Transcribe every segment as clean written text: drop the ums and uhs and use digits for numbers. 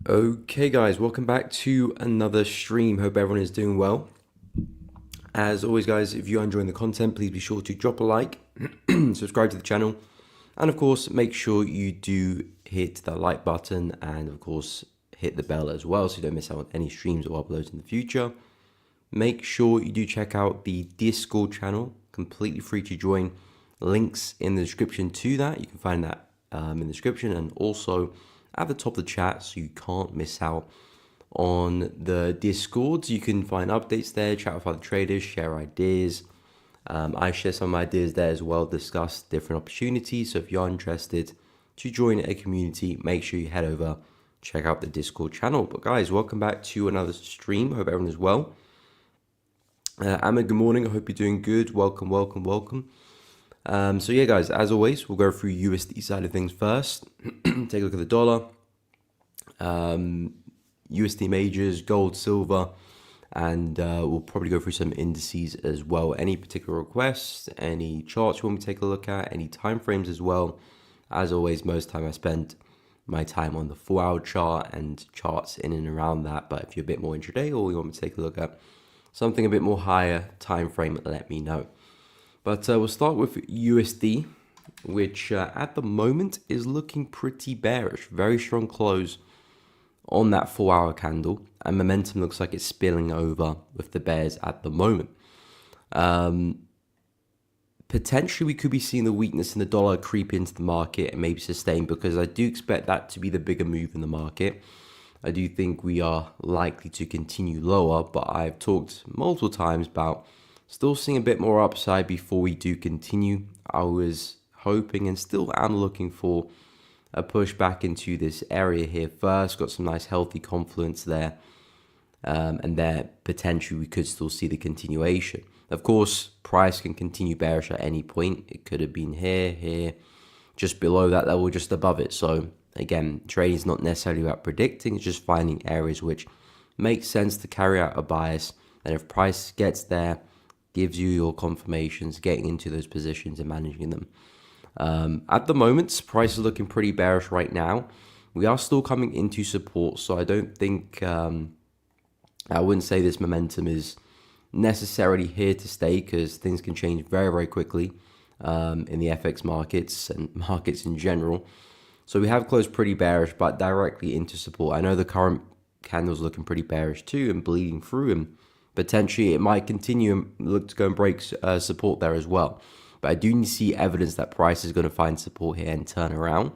Okay guys, welcome back to another stream. Hope everyone is doing well. As always guys, if you are enjoying the content, please be sure to drop a like, subscribe to the channel, and of course make sure you do hit that like button and of course hit the bell as well so you don't miss out on any streams or uploads in the future. Make sure you do check out the Discord channel, completely free to join. Links in the description to that. You can find that in the description and also at the top of the chat so you can't miss out on the Discords. You can find updates there, chat with other traders, share ideas. I share some ideas there as well, discuss different opportunities. So if you're interested to join a community, make sure you head over, check out the Discord channel. But guys, welcome back to another stream. Hope everyone is well. Ahmed, good morning. I hope you're doing good. Welcome, welcome, welcome. So yeah, guys, as always, we'll go through USD side of things first. Take a look at the dollar, USD majors, gold, silver, and we'll probably go through some indices as well. Any particular requests, any charts you want me to take a look at, any time frames as well. As always, most time I spend my time on the 4-hour chart and charts in and around that. But if you're a bit more intraday or you want me to take a look at something a bit more higher time frame, let me know. But we'll start with USD, which at the moment is looking pretty bearish. Very strong close on that 4-hour candle, and momentum looks like it's spilling over with the bears at the moment. Potentially, we could be seeing the weakness in the dollar creep into the market and maybe sustain, because I do expect that to be the bigger move in the market. I do think we are likely to continue lower, but I've talked multiple times about still seeing a bit more upside before we do continue. I was hoping and still am looking for a push back into this area here first. Got some nice healthy confluence there. And there potentially we could still see the continuation. Of course, price can continue bearish at any point. It could have been here, just below that level, just above it. So again, trading is not necessarily about predicting. It's just finding areas which make sense to carry out a bias. And if price gets there, gives you your confirmations, getting into those positions and managing them. At the moment, price is looking pretty bearish right now. We are still coming into support, so I don't think, I wouldn't say this momentum is necessarily here to stay, because things can change very, very quickly in the FX markets and markets in general. So we have closed pretty bearish, but directly into support. I know the current candle's looking pretty bearish too and bleeding through, and potentially it might continue and look to go and break support there as well. But I do need to see evidence that price is going to find support here and turn around.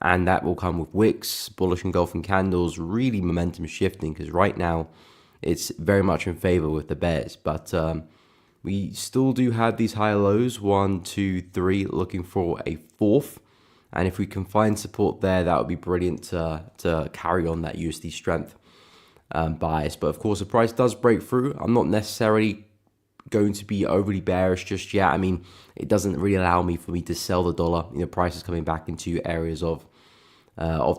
And that will come with wicks, bullish engulfing candles, really momentum shifting, because right now it's very much in favor with the bears. But we still do have these higher lows, 1, 2, 3, looking for a fourth. And if we can find support there, that would be brilliant to carry on that USD strength bias. But of course, the price does break through. I'm not necessarily going to be overly bearish just yet. I mean, it doesn't really allow me to sell the dollar. You know, price is coming back into areas of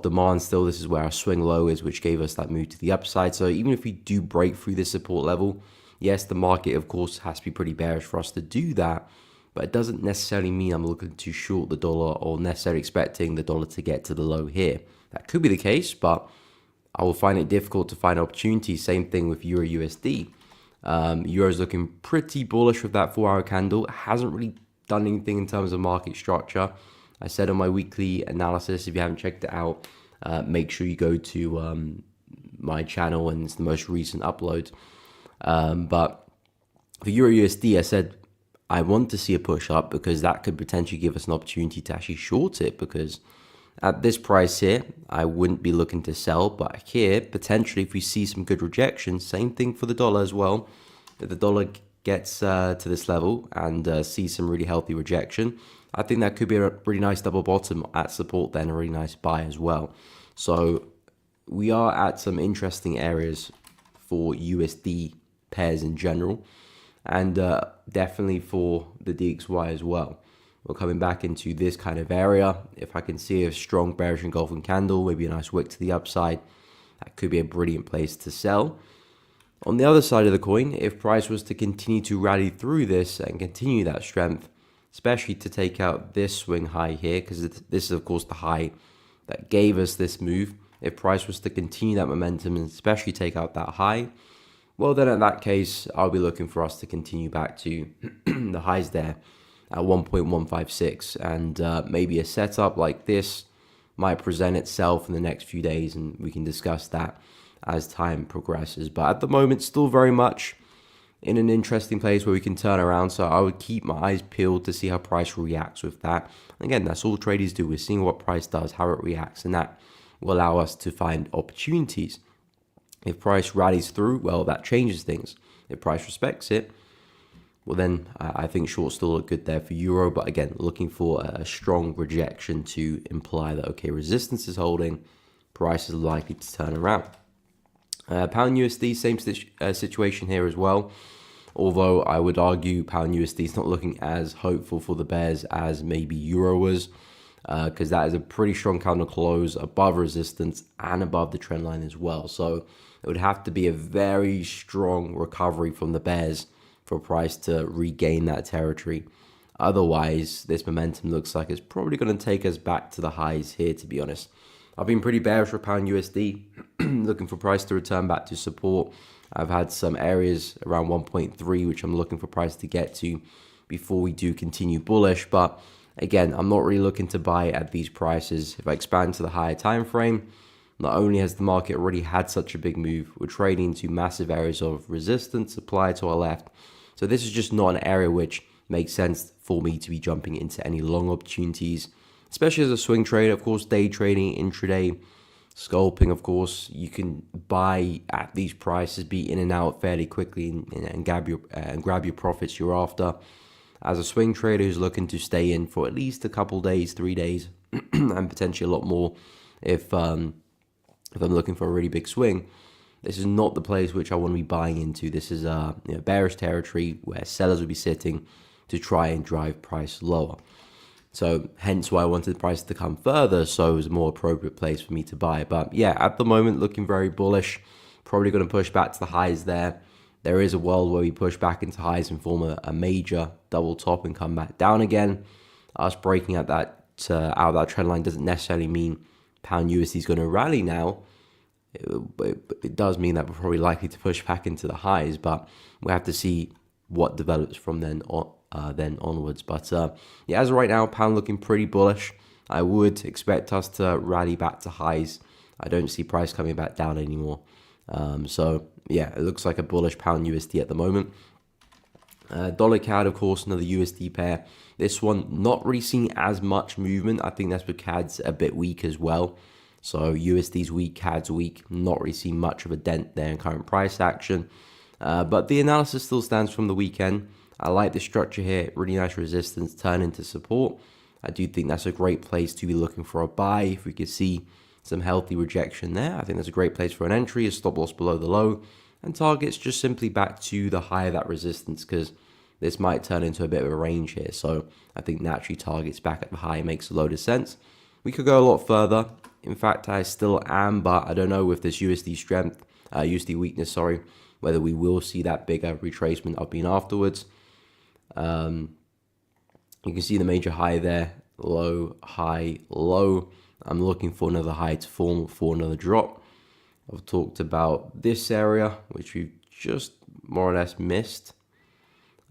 demand still. This is where our swing low is, which gave us that move to the upside. So even if we do break through this support level, yes, the market, of course, has to be pretty bearish for us to do that. But it doesn't necessarily mean I'm looking to short the dollar or necessarily expecting the dollar to get to the low here. That could be the case, but I will find it difficult to find opportunities. Same thing with Euro USD. Euro is looking pretty bullish with that 4-hour candle. It hasn't really done anything in terms of market structure. I said on my weekly analysis, if you haven't checked it out, make sure you go to my channel, and it's the most recent upload. But for Euro USD, I said I want to see a push up, because that could potentially give us an opportunity to actually short it, because at this price here, I wouldn't be looking to sell. But here, potentially, if we see some good rejection, same thing for the dollar as well. If the dollar gets to this level and sees some really healthy rejection, I think that could be a really nice double bottom at support, then a really nice buy as well. So we are at some interesting areas for USD pairs in general, and definitely for the DXY as well. We're coming back into this kind of area. If I can see a strong bearish engulfing candle, maybe a nice wick to the upside, that could be a brilliant place to sell. On the other side of the coin, if price was to continue to rally through this and continue that strength, especially to take out this swing high here, because this is of course the high that gave us this move, If price was to continue that momentum and especially take out that high, well, then in that case, I'll be looking for us to continue back to the highs there at 1.156. And maybe a setup like this might present itself in the next few days, and we can discuss that as time progresses. But at the moment, still very much in an interesting place where we can turn around. So I would keep my eyes peeled to see how price reacts with that. Again, that's all traders do. We're seeing what price does, how it reacts, and that will allow us to find opportunities. If price rallies through, well, that changes things. If price respects it, well, then I think short still look good there for euro. But again, looking for a strong rejection to imply that, okay, resistance is holding, price is likely to turn around. Pound USD, same situation here as well. Although I would argue Pound USD is not looking as hopeful for the bears as maybe euro was, because that is a pretty strong counter close above resistance and above the trend line as well. So it would have to be a very strong recovery from the bears for price to regain that territory. Otherwise, this momentum looks like it's probably going to take us back to the highs here, to be honest. I've been pretty bearish for Pound USD, looking for price to return back to support. I've had some areas around 1.3, which I'm looking for price to get to before we do continue bullish. But again, I'm not really looking to buy at these prices. If I expand to the higher time frame, not only has the market already had such a big move, we're trading into massive areas of resistance, supply to our left. So this is just not an area which makes sense for me to be jumping into any long opportunities, especially as a swing trader. Of course, day trading, intraday, scalping, of course, you can buy at these prices, be in and out fairly quickly and grab your profits you're after. As a swing trader who's looking to stay in for at least a couple days, 3 days, and potentially a lot more if I'm looking for a really big swing, this is not the place which I want to be buying into. This is bearish territory where sellers will be sitting to try and drive price lower. So hence why I wanted the price to come further, so it was a more appropriate place for me to buy. But yeah, at the moment, looking very bullish. Probably going to push back to the highs there. There is a world where we push back into highs and form a major double top and come back down again. Us breaking out of that trend line doesn't necessarily mean Pound USD is going to rally now. It does mean that we're probably likely to push back into the highs, but we have to see what develops from then onwards. But yeah, as of right now, pound looking pretty bullish. I would expect us to rally back to highs. I don't see price coming back down anymore. So yeah, it looks like a bullish Pound USD at the moment. Dollar CAD, of course, another USD pair. This one not really seeing as much movement. I think that's because CAD's a bit weak as well. So USD's weak, CAD's weak. Not really seeing much of a dent there in current price action. But the analysis still stands from the weekend. I like the structure here. Really nice resistance, turn into support. I do think that's a great place to be looking for a buy. If we could see some healthy rejection there, I think that's a great place for an entry, a stop loss below the low, and targets just simply back to the high of that resistance, because this might turn into a bit of a range here. So I think naturally targets back at the high makes a load of sense. We could go a lot further. In fact, I still am, but I don't know with this USD weakness, whether we will see that bigger retracement up in afterwards. You can see the major high there, low, high, low. I'm looking for another high to form for another drop. I've talked about this area, which we've just more or less missed.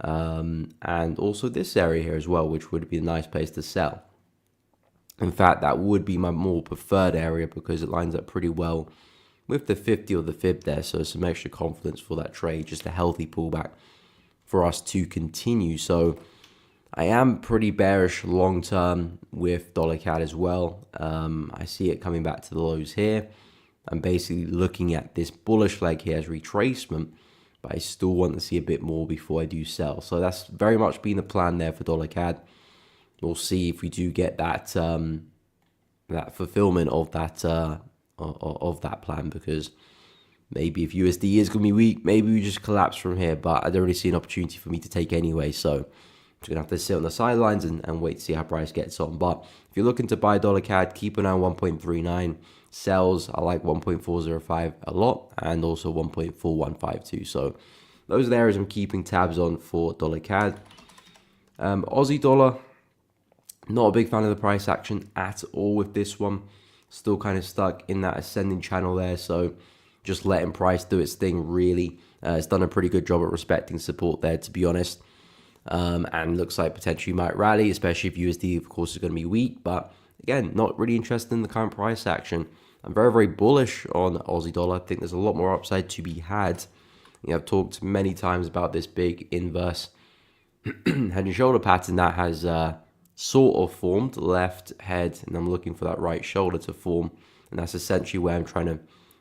And also this area here as well, which would be a nice place to sell. In fact, that would be my more preferred area because it lines up pretty well with the 50 or the fib there. So some extra confidence for that trade, just a healthy pullback for us to continue. So I am pretty bearish long term with dollar CAD as well. I see it coming back to the lows here. I'm basically looking at this bullish leg here as retracement, but I still want to see a bit more before I do sell. So that's very much been the plan there for dollar CAD. We'll see if we do get that that fulfillment of that plan, because maybe if USD is going to be weak, maybe we just collapse from here, but I don't really see an opportunity for me to take anyway. So I'm just going to have to sit on the sidelines and wait to see how price gets on. But if you're looking to buy dollar CAD, keep an eye on 1.39. Sells, I like 1.405 a lot, and also 1.4152. So those are the areas I'm keeping tabs on for dollar CAD. Aussie dollar, not a big fan of the price action at all with this one. Still kind of stuck in that ascending channel there. So just letting price do its thing really. It's done a pretty good job at respecting support there, to be honest. And looks like potentially might rally, especially if USD, of course, is going to be weak. But again, not really interested in the current price action. I'm very, very bullish on Aussie dollar. I think there's a lot more upside to be had. I've talked many times about this big inverse head and shoulder pattern that has sort of formed left head, and I'm looking for that right shoulder to form. And that's essentially where I'm trying to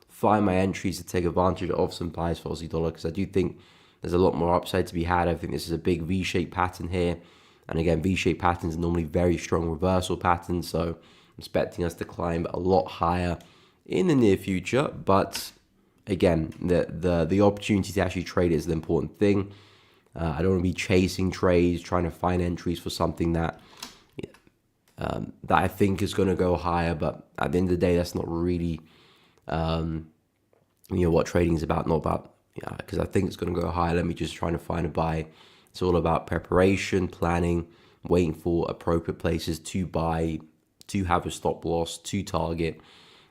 find my entries to take advantage of some buys for Aussie dollar, because I do think there's a lot more upside to be had. I think this is a big V-shaped pattern here. And again, V-shaped patterns are normally very strong reversal patterns. So I'm expecting us to climb a lot higher in the near future. But again, the opportunity to actually trade is the important thing. I don't want to be chasing trades, trying to find entries for something that I think is going to go higher. But at the end of the day, that's not really what trading is about. Not about because I think it's going to go higher. Let me just try to find a buy. It's all about preparation, planning, waiting for appropriate places to buy, to have a stop loss, to target,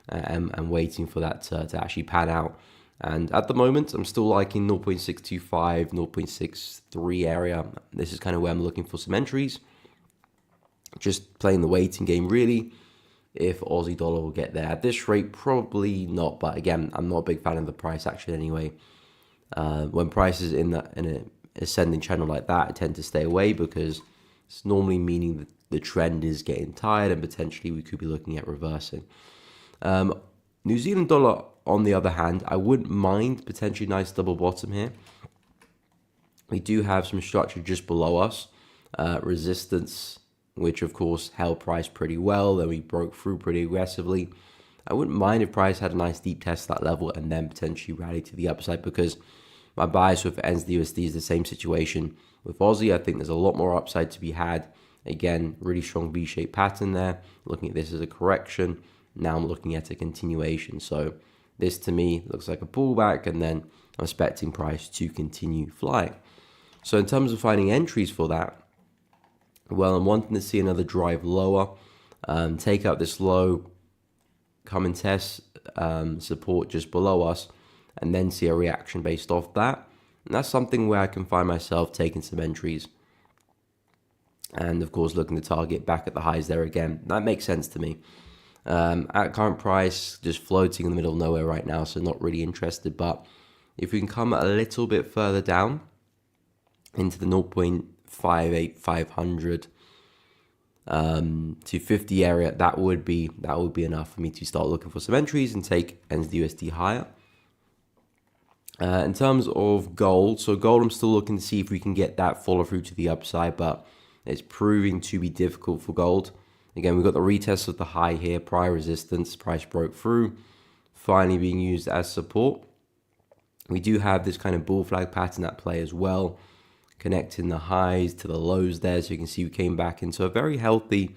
and waiting for that to actually pan out. And at the moment, I'm still liking 0.625, 0.63 area. This is kind of where I'm looking for some entries. Just playing the waiting game, really. If Aussie dollar will get there at this rate, probably not. But again, I'm not a big fan of the price action anyway. When price is in an ascending channel like that, I tend to stay away because it's normally meaning that the trend is getting tired and potentially we could be looking at reversing. New Zealand dollar, on the other hand, I wouldn't mind potentially nice double bottom here. We do have some structure just below us, resistance, which of course held price pretty well. Then we broke through pretty aggressively. I wouldn't mind if price had a nice deep test at that level and then potentially rally to the upside, because my bias with NZD/USD is the same situation with Aussie. I think there's a lot more upside to be had. Again, really strong V-shaped pattern there. Looking at this as a correction. Now I'm looking at a continuation. So this to me looks like a pullback, and then I'm expecting price to continue flying. So in terms of finding entries for that, well, I'm wanting to see another drive lower, take out this low, come and test support just below us, and then see a reaction based off that. And that's something where I can find myself taking some entries. And of course, looking to target back at the highs there again. That makes sense to me. At current price, just floating in the middle of nowhere right now, so not really interested. But if we can come a little bit further down into the 0.58500 to 50 area, that would be enough for me to start looking for some entries and take NZD/USD higher. In terms of gold, so gold, I'm still looking to see if we can get that follow through to the upside, but it's proving to be difficult for gold. Again, we've got the retest of the high here, prior resistance, price broke through, finally being used as support. We do have this kind of bull flag pattern at play as well, connecting the highs to the lows there. So you can see we came back into a very healthy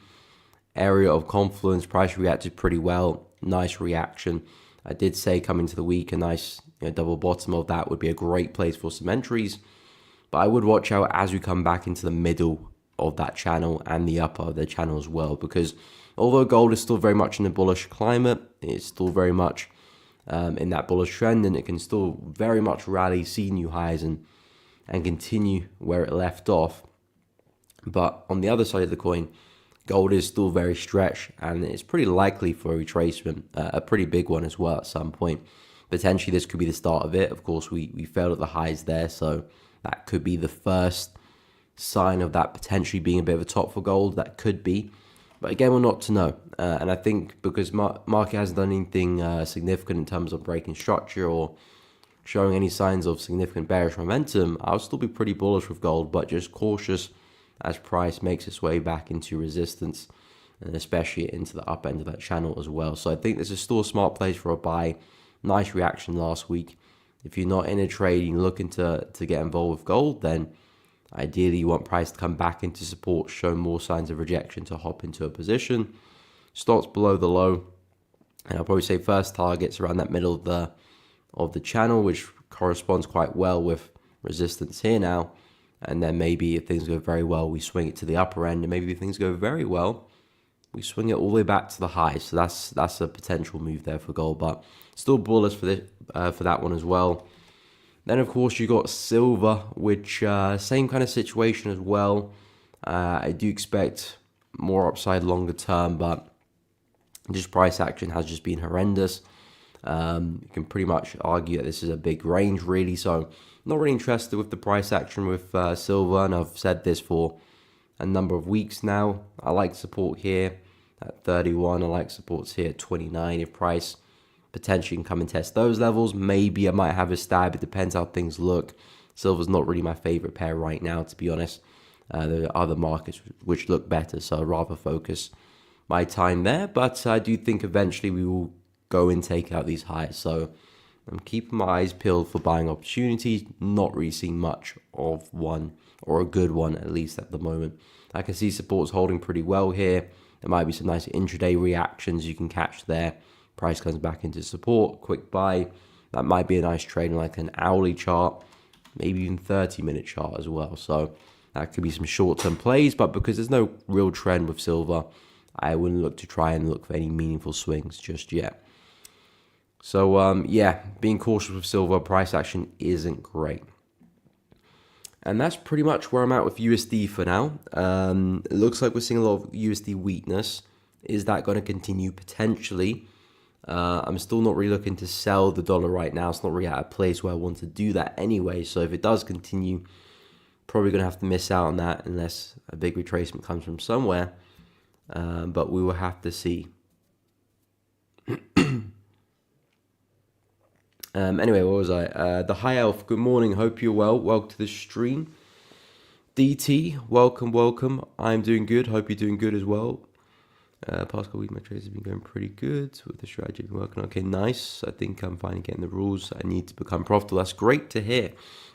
area of confluence. Price reacted pretty well, nice reaction. I did say coming to the week, a nice double bottom of that would be a great place for some entries. But I would watch out as we come back into the middle of that channel and the upper of the channel as well, because although gold is still very much in a bullish climate, it's still very much in that bullish trend, and it can still very much rally, see new highs and continue where it left off. But on the other side of the coin, gold is still very stretched, and it's pretty likely for a retracement, a pretty big one as well at some point. Potentially this could be the start of it. Of course, we failed at the highs there, so that could be the first sign of that potentially being a bit of a top for gold. That could be, but again, we're not to know. And I think because market hasn't done anything significant in terms of breaking structure or showing any signs of significant bearish momentum, I'll still be pretty bullish with gold, but just cautious as price makes its way back into resistance, and especially into the up end of that channel as well. So I think this is still a smart place for a buy. Nice reaction last week. If you're not in a trade and looking to get involved with gold, then ideally you want price to come back into support, show more signs of rejection to hop into a position. Stops below the low, and I'll probably say first targets around that middle of the channel, which corresponds quite well with resistance here now. And then maybe if things go very well, we swing it to the upper end, and maybe if things go very well, we swing it all the way back to the high. So that's a potential move there for gold, but still bullish for this for that one as well. Then of course you got silver, which same kind of situation as well. I do expect more upside longer term, but just price action has just been horrendous. You can pretty much argue that this is a big range really, so not really interested with the price action with silver, and I've said this for a number of weeks now. I like support here at 31, I like supports here at 29. If price potentially can come and test those levels, maybe I might have a stab. It depends how things look. Silver's not really my favorite pair right now, to be honest. There are other markets which look better, so I'd rather focus my time there, but I do think eventually we will go and take out these highs. So I'm keeping my eyes peeled for buying opportunities, not really seeing much of one, or a good one at least at the moment. I can see supports holding pretty well here. There might be some nice intraday reactions you can catch there. Price comes back into support, quick buy. That might be a nice trade in like an hourly chart, maybe even 30-minute chart as well. So that could be some short-term plays, but because there's no real trend with silver, I wouldn't look to try and look for any meaningful swings just yet. So yeah, being cautious with silver, price action isn't great. And that's pretty much where I'm at with USD for now. It looks like we're seeing a lot of USD weakness. Is that going to continue? Potentially. I'm still not really looking to sell the dollar right now. It's not really at a place where I want to do that anyway. So if it does continue, probably going to have to miss out on that unless a big retracement comes from somewhere. But we will have to see. Anyway, what was I? The High Elf, good morning. Hope you're well. Welcome to the stream. DT, welcome. I'm doing good. Hope you're doing good as well. Past couple weeks, my trades have been going pretty good with the strategy I've been working on. Okay, nice. I think I'm finally getting the rules I need to become profitable. That's great to hear.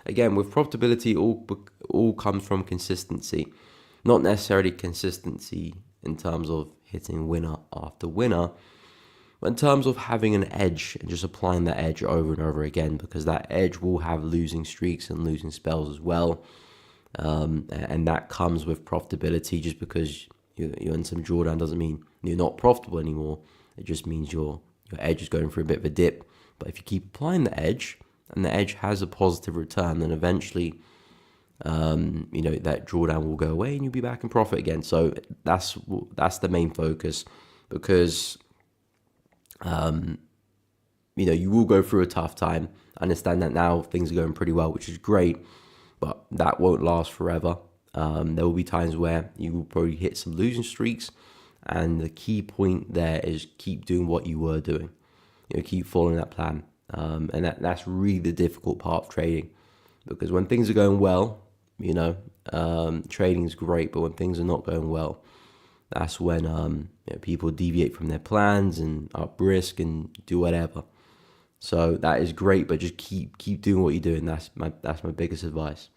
Again, with profitability, all comes from consistency. Not necessarily consistency in terms of hitting winner after winner, but in terms of having an edge and just applying that edge over and over again, because that edge will have losing streaks and losing spells as well. And that comes with profitability. Just because you're in some drawdown doesn't mean you're not profitable anymore. It just means your edge is going through a bit of a dip. But if you keep applying the edge, and the edge has a positive return, then eventually that drawdown will go away and you'll be back in profit again. So that's the main focus, because you will go through a tough time. I understand that now things are going pretty well, which is great, but that won't last forever. There will be times where you will probably hit some losing streaks, and the key point there is keep doing what you were doing. Keep following that plan, and that's really the difficult part of trading, because when things are going well, trading is great, but when things are not going well, that's when people deviate from their plans and up risk and do whatever. So that is great, but just keep doing what you're doing. That's my biggest advice.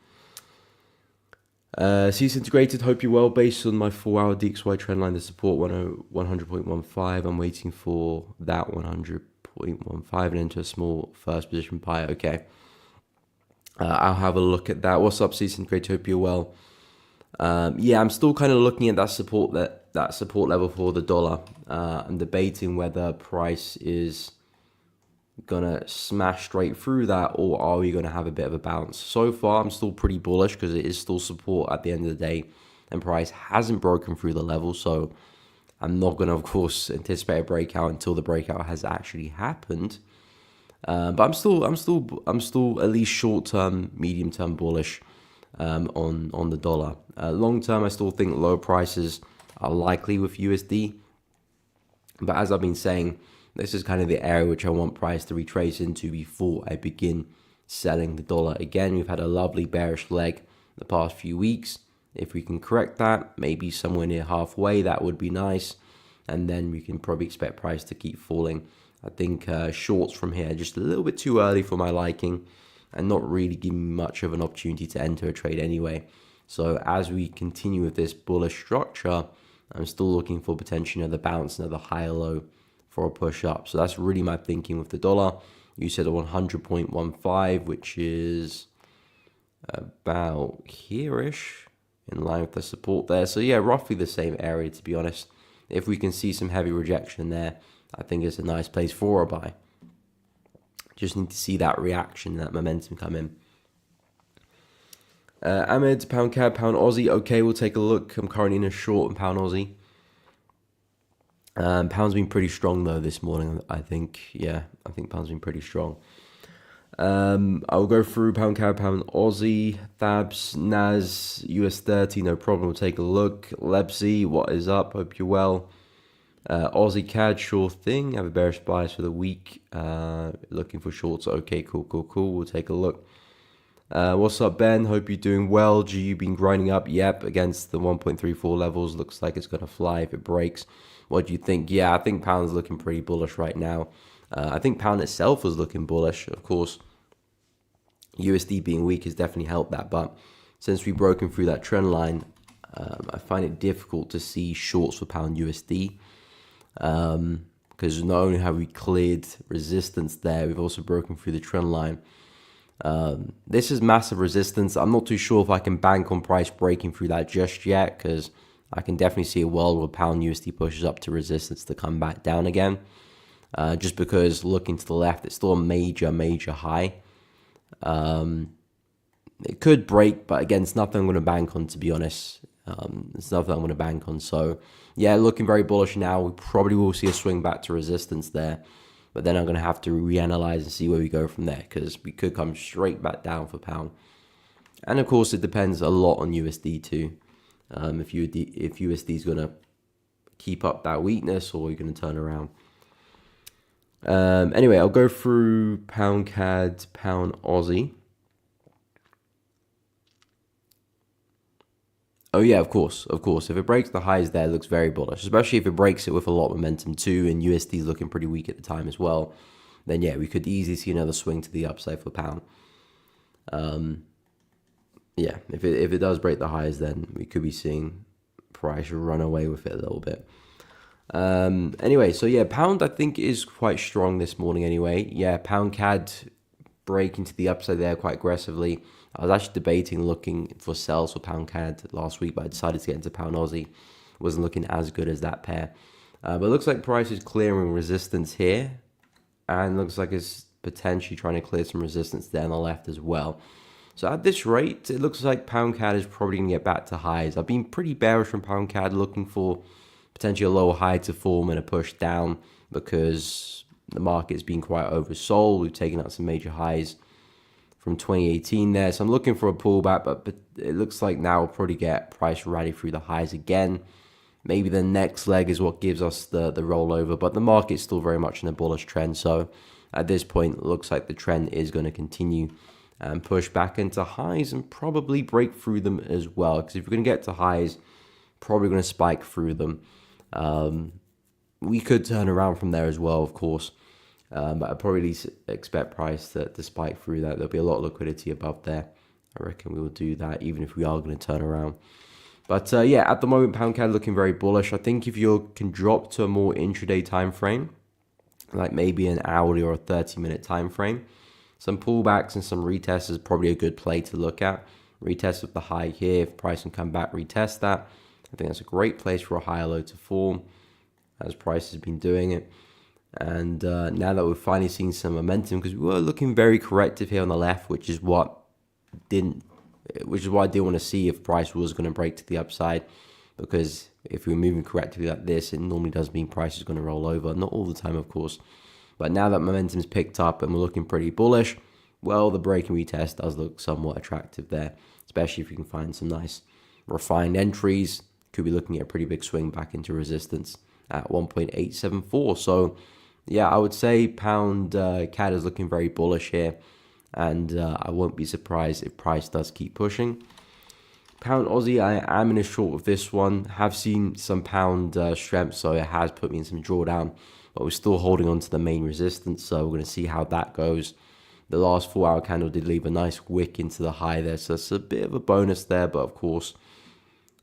Cease integrated, hope you're well. Based on my 4-hour DXY trend line, the support 100.15. I'm waiting for that 100.15 and into a small first position buy. Okay. I'll have a look at that. What's up, Cease integrated? Hope you're well. Yeah, I'm still kind of looking at that support level for the dollar. I'm debating whether price is gonna smash straight through that, or are we gonna have a bit of a bounce? So far, I'm still pretty bullish because it is still support at the end of the day, and price hasn't broken through the level. So I'm not gonna, of course, anticipate a breakout until the breakout has actually happened. But I'm still at least short-term, medium-term bullish on the dollar. Long-term, I still think low prices are likely with USD. But as I've been saying, this is kind of the area which I want price to retrace into before I begin selling the dollar again. We've had a lovely bearish leg the past few weeks. If we can correct that, maybe somewhere near halfway, that would be nice. And then we can probably expect price to keep falling. I think shorts from here are just a little bit too early for my liking, and not really giving me much of an opportunity to enter a trade anyway. So as we continue with this bullish structure, I'm still looking for potentially another bounce, another higher low for a push up. So that's really my thinking with the dollar. You said a 100.15, which is about here-ish, in line with the support there. So yeah, roughly the same area, to be honest. if we can see some heavy rejection there, I think it's a nice place for a buy. Just need to see that reaction, that momentum come in. Ahmed, pound CAD, pound Aussie. Okay, we'll take a look. I'm currently in a short in pound Aussie. Pound's been pretty strong though this morning, I think. Yeah, I think pound's been pretty strong. I'll go through pound CAD, pound Aussie, Thabs, NAS, US 30, no problem. We'll take a look. Lebsy, what is up? Hope you're well. Aussie CAD, sure thing. Have a bearish bias for the week. Looking for shorts. Okay, cool. We'll take a look. What's up, Ben? Hope you're doing well. GU been grinding up. Yep, against the 1.34 levels. Looks like it's going to fly if it breaks. What do you think? Yeah, I think pound's looking pretty bullish right now. I think pound itself was looking bullish. Of course, USD being weak has definitely helped that. But since we've broken through that trend line, I find it difficult to see shorts for pound USD. Because not only have we cleared resistance there, we've also broken through the trend line. This is massive resistance. I'm not too sure if I can bank on price breaking through that just yet, because I can definitely see a world where pound USD pushes up to resistance to come back down again. Just because looking to the left, it's still a major high. It could break, but again, it's nothing I'm going to bank on, to be honest. It's nothing I'm going to bank on. So yeah, looking very bullish now. We probably will see a swing back to resistance there, but then I'm going to have to reanalyze and see where we go from there, because we could come straight back down for pound. And of course, it depends a lot on USD too. If USD is going to keep up that weakness, or you're going to turn around. Anyway, I'll go through pound CAD, pound Aussie. Oh yeah, of course. If it breaks the highs there, it looks very bullish, especially if it breaks it with a lot of momentum too, and USD is looking pretty weak at the time as well. Then yeah, we could easily see another swing to the upside for pound. Yeah, if it does break the highs, then we could be seeing price run away with it a little bit. Anyway, so yeah, pound I think is quite strong this morning anyway. Yeah, pound CAD breaking to the upside there quite aggressively. I was actually debating looking for sells for pound CAD last week, but I decided to get into pound Aussie. Wasn't looking as good as that pair. But it looks like price is clearing resistance here, and looks like it's potentially trying to clear some resistance there on the left as well. So at this rate, it looks like pound CAD is probably going to get back to highs. I've been pretty bearish from pound CAD, looking for potentially a lower high to form and a push down, because the market's been quite oversold. We've taken out some major highs from 2018 there. So I'm looking for a pullback, but it looks like now we'll probably get price rally through the highs again. Maybe the next leg is what gives us the rollover, but the market's still very much in a bullish trend. So at this point, it looks like the trend is going to continue and push back into highs and probably break through them as well. Because if we're going to get to highs, probably going to spike through them. We could turn around from there as well, of course. But I probably expect price to spike through that. There'll be a lot of liquidity above there. I reckon we will do that, even if we are going to turn around. But yeah, at the moment, pound CAD looking very bullish. I think if you can drop to a more intraday time frame, like maybe an hourly or a 30-minute time frame, some pullbacks and some retests is probably a good play to look at. Retest of the high here. If price can come back, retest that. I think that's a great place for a higher low to form, as price has been doing it. And now that we're finally seeing some momentum, because we were looking very corrective here on the left, which is why I didn't want to see if price was going to break to the upside, because if we're moving correctively like this, it normally does mean price is going to roll over. Not all the time, of course, but now that momentum's picked up and we're looking pretty bullish, well, the break and retest does look somewhat attractive there, especially if you can find some nice refined entries. Could be looking at a pretty big swing back into resistance at 1.874. So yeah, I would say pound CAD is looking very bullish here, and I won't be surprised if price does keep pushing. Pound Aussie, I am in a short with this one. Have seen some pound strength, so it has put me in some drawdown, but we're still holding on to the main resistance, so we're going to see how that goes. The last 4-hour candle did leave a nice wick into the high there, so it's a bit of a bonus there, but of course,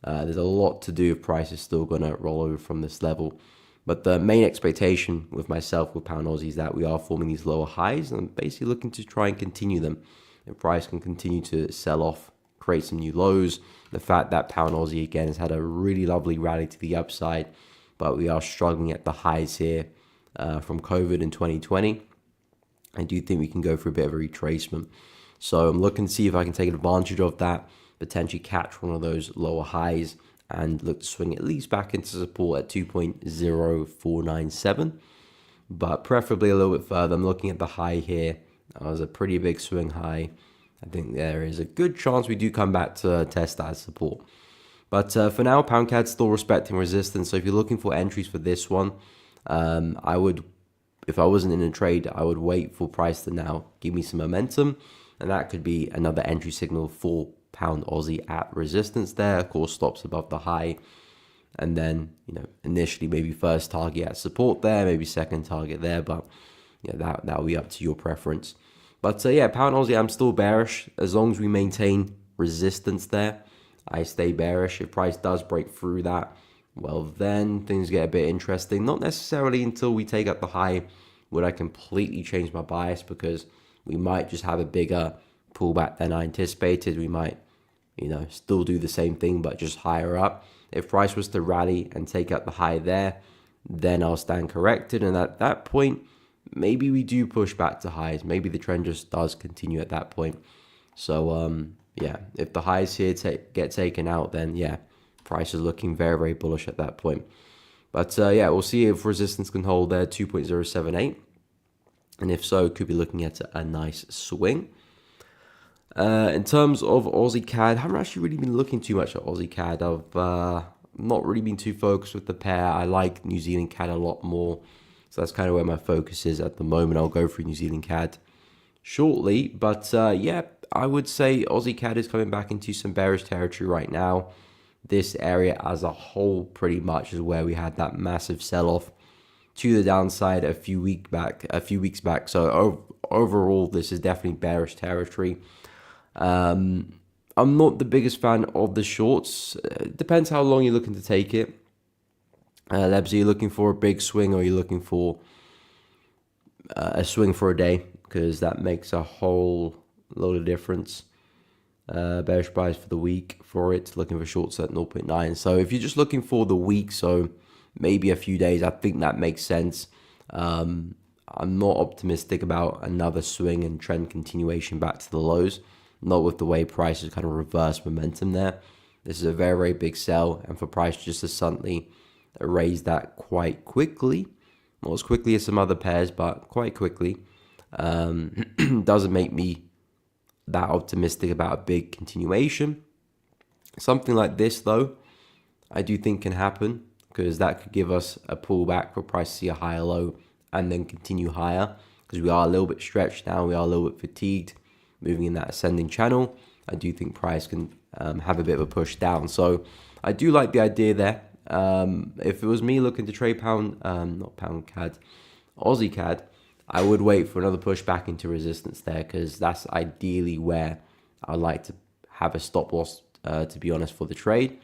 there's a lot to do if price is still going to roll over from this level. But the main expectation with myself with pound Aussie is that we are forming these lower highs, and I'm basically looking to try and continue them. If price can continue to sell off, create some new lows, the fact that pound Aussie again has had a really lovely rally to the upside, but we are struggling at the highs here from COVID in 2020. I do think we can go for a bit of a retracement. So I'm looking to see if I can take advantage of that, potentially catch one of those lower highs and look to swing at least back into support at 2.0497, but preferably a little bit further. I'm looking at the high here. That was a pretty big swing high. I think there is a good chance we do come back to test that as support. But for now, pound CAD still respecting resistance. So if you're looking for entries for this one, I would, if I wasn't in a trade, I would wait for price to now give me some momentum. And that could be another entry signal for pound Aussie at resistance there. Of course, stops above the high. And then, initially maybe first target at support there, maybe second target there. But that'll be up to your preference. But pound Aussie, I'm still bearish. As long as we maintain resistance there, I stay bearish. If price does break through that, well, then things get a bit interesting. Not necessarily until we take up the high would I completely change my bias, because we might just have a bigger pullback than I anticipated. We might, still do the same thing, but just higher up. If price was to rally and take up the high there, then I'll stand corrected. And at that point, maybe we do push back to highs. Maybe the trend just does continue at that point. So, if the highs here get taken out, then price is looking very, very bullish at that point. But we'll see if resistance can hold there, 2.078. And if so, could be looking at a nice swing. In terms of Aussie CAD, I haven't actually really been looking too much at Aussie CAD. I've not really been too focused with the pair. I like New Zealand CAD a lot more. So that's kind of where my focus is at the moment. I'll go through New Zealand CAD shortly. But I would say Aussie CAD is coming back into some bearish territory right now. This area as a whole pretty much is where we had that massive sell-off to the downside a few weeks back. So overall, this is definitely bearish territory. I'm not the biggest fan of the shorts. It depends how long you're looking to take it. Lebs, are you looking for a big swing, or are you looking for a swing for a day? Because that makes a whole load of difference. Bearish price for the week for it, looking for shorts at 0.9. So if you're just looking for the week, so maybe a few days, I think that makes sense. I'm not optimistic about another swing and trend continuation back to the lows. Not with the way price has kind of reversed momentum there. This is a very, very big sell, and for price just to suddenly erase that quite quickly, not as quickly as some other pairs, but quite quickly, doesn't make me that optimistic about a big continuation. Something like this, though, I do think can happen, because that could give us a pullback for price to see a higher low and then continue higher, because we are a little bit stretched now, we are a little bit fatigued, moving in that ascending channel. I do think price can have a bit of a push down. So I do like the idea there. If it was me looking to trade not pound CAD, Aussie CAD, I would wait for another push back into resistance there, because that's ideally where I'd like to have a stop loss, to be honest, for the trade.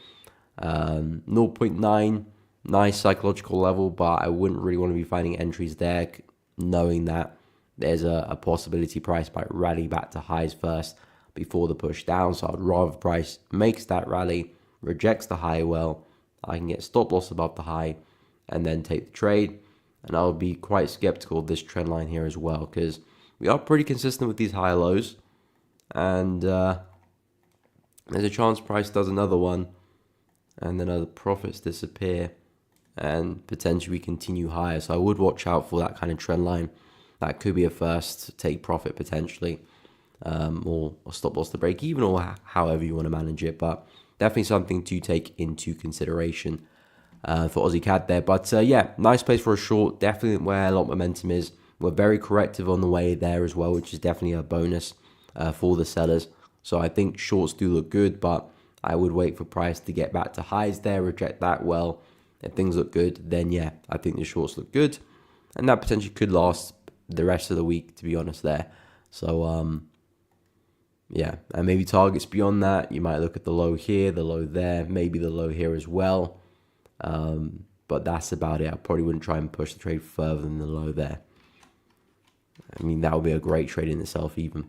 0.9, nice psychological level, but I wouldn't really want to be finding entries there, knowing that there's a possibility price might rally back to highs first before the push down. So I'd rather price makes that rally, rejects the high well, I can get stop loss above the high and then take the trade. And I'll be quite skeptical of this trend line here as well, because we are pretty consistent with these high lows. And there's a chance price does another one and then other profits disappear and potentially we continue higher. So I would watch out for that kind of trend line. That could be a first take profit potentially, or stop loss to break even, or however you want to manage it. But definitely something to take into consideration for Aussie CAD there. But nice place for a short. Definitely where a lot of momentum is. We're very corrective on the way there as well, which is definitely a bonus for the sellers. So I think shorts do look good, but I would wait for price to get back to highs there, reject that well. If things look good, then I think the shorts look good. And that potentially could last the rest of the week, to be honest there. So, and maybe targets beyond that. You might look at the low here, the low there, maybe the low here as well. But that's about it. I probably wouldn't try and push the trade further than the low there. I mean, that would be a great trade in itself even.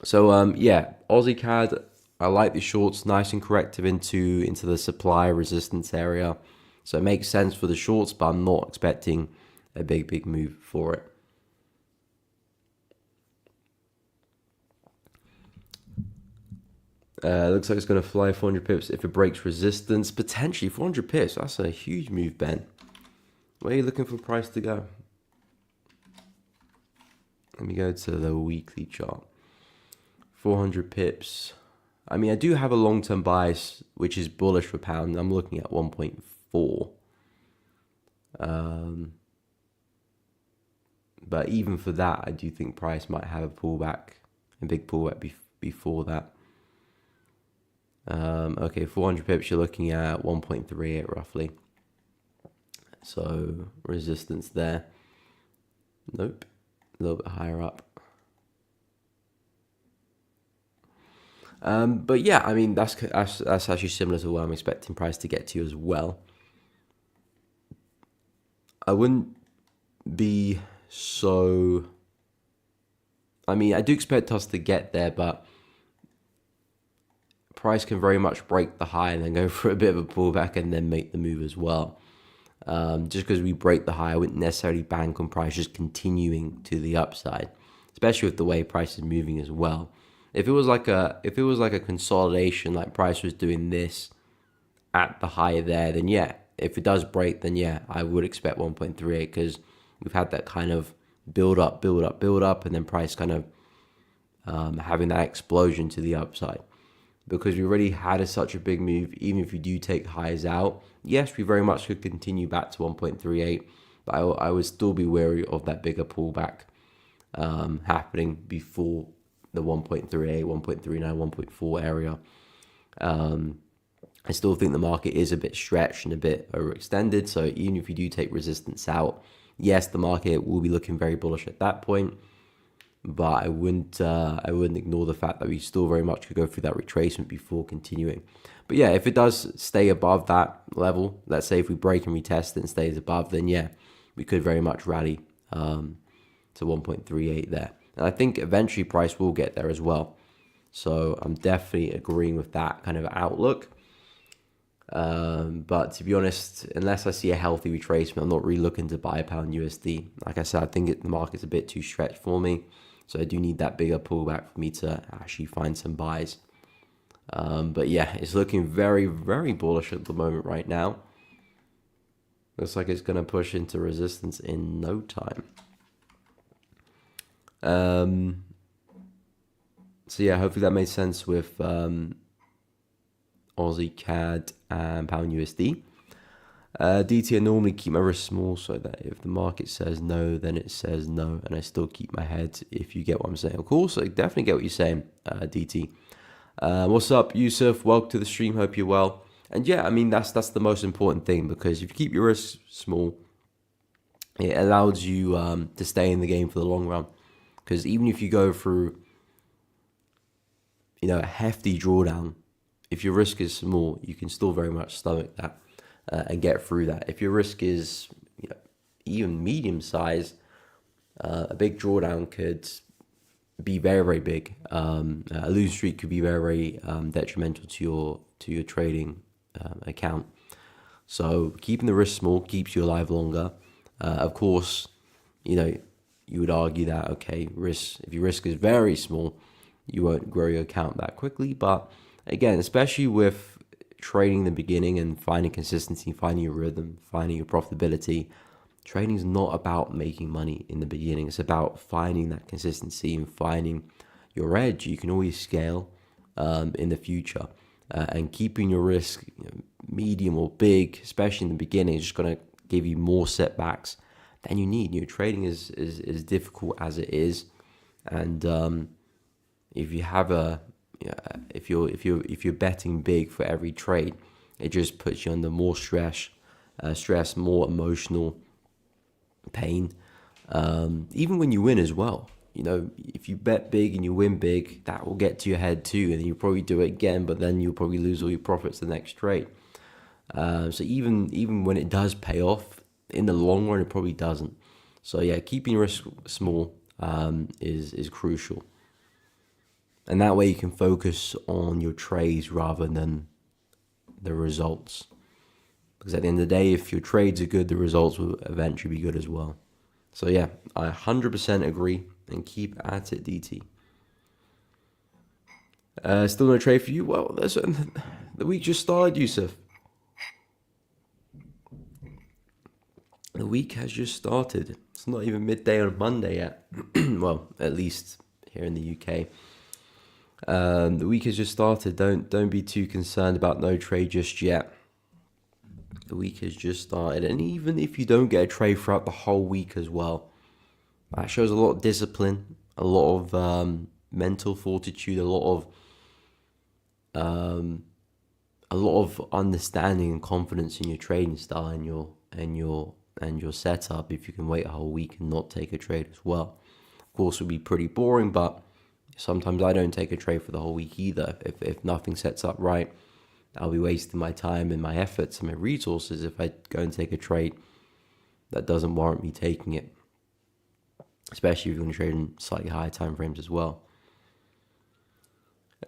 So, Aussie CAD, I like the shorts, nice and corrective into the supply resistance area. So it makes sense for the shorts, but I'm not expecting a big move for it. Looks like it's going to fly 400 pips if it breaks resistance. Potentially 400 pips. That's a huge move, Ben. Where are you looking for price to go? Let me go to the weekly chart. 400 pips. I mean, I do have a long-term bias, which is bullish for pound. I'm looking at 1.4. But even for that, I do think price might have a pullback, a big pullback before that. Okay, 400 pips, you're looking at 1.38 roughly. So resistance there. Nope, a little bit higher up. But yeah, I mean, that's actually similar to where I'm expecting price to get to as well. I wouldn't be so... I mean, I do expect us to get there, but price can very much break the high and then go for a bit of a pullback and then make the move as well. Just because we break the high, I wouldn't necessarily bank on price just continuing to the upside, especially with the way price is moving as well. If it was like a consolidation, like price was doing this at the high there, then yeah. If it does break, then yeah, I would expect 1.38 because we've had that kind of build up, and then price kind of having that explosion to the upside. Because we already had such a big move, even if you do take highs out, yes, we very much could continue back to 1.38, but I would still be wary of that bigger pullback happening before the 1.38, 1.39, 1.4 area. I still think the market is a bit stretched and a bit overextended, so even if you do take resistance out, yes, the market will be looking very bullish at that point. But I wouldn't ignore the fact that we still very much could go through that retracement before continuing. But yeah, if it does stay above that level, let's say if we break and retest it and stays above, then yeah, we could very much rally to 1.38 there. And I think eventually price will get there as well. So I'm definitely agreeing with that kind of outlook. But to be honest, unless I see a healthy retracement, I'm not really looking to buy pound USD. Like I said, I think the market's a bit too stretched for me. So I do need that bigger pullback for me to actually find some buys. But yeah, it's looking very, very bullish at the moment right now. Looks like it's going to push into resistance in no time. So yeah, hopefully that made sense with Aussie CAD and pound USD. DT, I normally keep my risk small so that if the market says no, then it says no, and I still keep my head, if you get what I'm saying. Of course, I definitely get what you're saying, DT. What's up, Yusuf? Welcome to the stream. Hope you're well. And yeah, I mean, that's the most important thing, because if you keep your risk small, it allows you to stay in the game for the long run. Because even if you go through, a hefty drawdown, if your risk is small, you can still very much stomach that. And get through that. If your risk is even medium size, a big drawdown could be very, very big. A lose streak could be very, very detrimental to your trading account. So keeping the risk small keeps you alive longer. Of course, you would argue that if your risk is very small, you won't grow your account that quickly. But again, especially with trading in the beginning and finding consistency, finding your rhythm, finding your profitability. Trading is not about making money in the beginning. It's about finding that consistency and finding your edge. You can always scale in the future, and keeping your risk medium or big, especially in the beginning, is just going to give you more setbacks than you need. Trading is difficult as it is, and if you have if you're betting big for every trade, it just puts you under more stress, more emotional pain. Even when you win as well, if you bet big and you win big, that will get to your head too, and you probably do it again, but then you'll probably lose all your profits the next trade. So even when it does pay off, in the long run, it probably doesn't. So yeah, keeping risk small is crucial. And that way you can focus on your trades rather than the results. Because at the end of the day, if your trades are good, the results will eventually be good as well. So yeah, I 100% agree, and keep at it, DT. Still no trade for you? Well, the week just started, Yusuf. The week has just started. It's not even midday on Monday yet. Well, at least here in the UK. The week has just started. Don't be too concerned about no trade just yet. The week has just started, and even if you don't get a trade throughout the whole week as well, that shows a lot of discipline, a lot of mental fortitude, a lot of understanding and confidence in your trading style and your setup. If you can wait a whole week and not take a trade as well, of course, it would be pretty boring. But sometimes I don't take a trade for the whole week either. If nothing sets up right, I'll be wasting my time and my efforts and my resources if I go and take a trade that doesn't warrant me taking it, especially if you're going to trade in slightly higher time frames as well.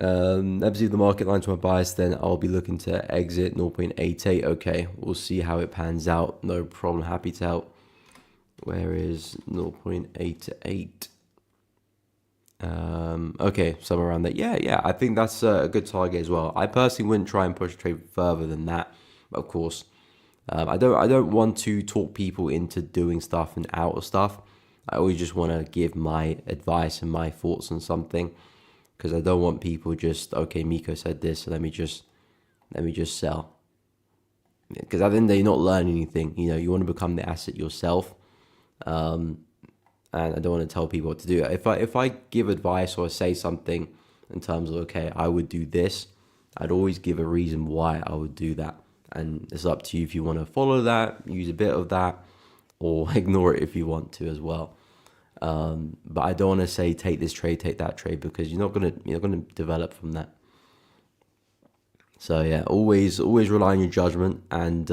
Obviously, if the market lines my bias, then I'll be looking to exit 0.88. Okay, we'll see how it pans out. No problem. Happy to help. Where is 0.88? Okay, somewhere around there. Yeah, I think that's a good target as well. I personally wouldn't try and push trade further than that, but of course, I don't want to talk people into doing stuff and out of stuff. I always just want to give my advice and my thoughts on something, because I don't want people just, okay, Miko said this, so let me just sell. Because at the end of the day, you're not learning anything. You want to become the asset yourself. And I don't want to tell people what to do. If I give advice or say something in terms of, okay, I would do this, I'd always give a reason why I would do that. And it's up to you if you want to follow that, use a bit of that, or ignore it if you want to as well. But I don't want to say take this trade, take that trade, because you're not gonna develop from that. So yeah, always rely on your judgment and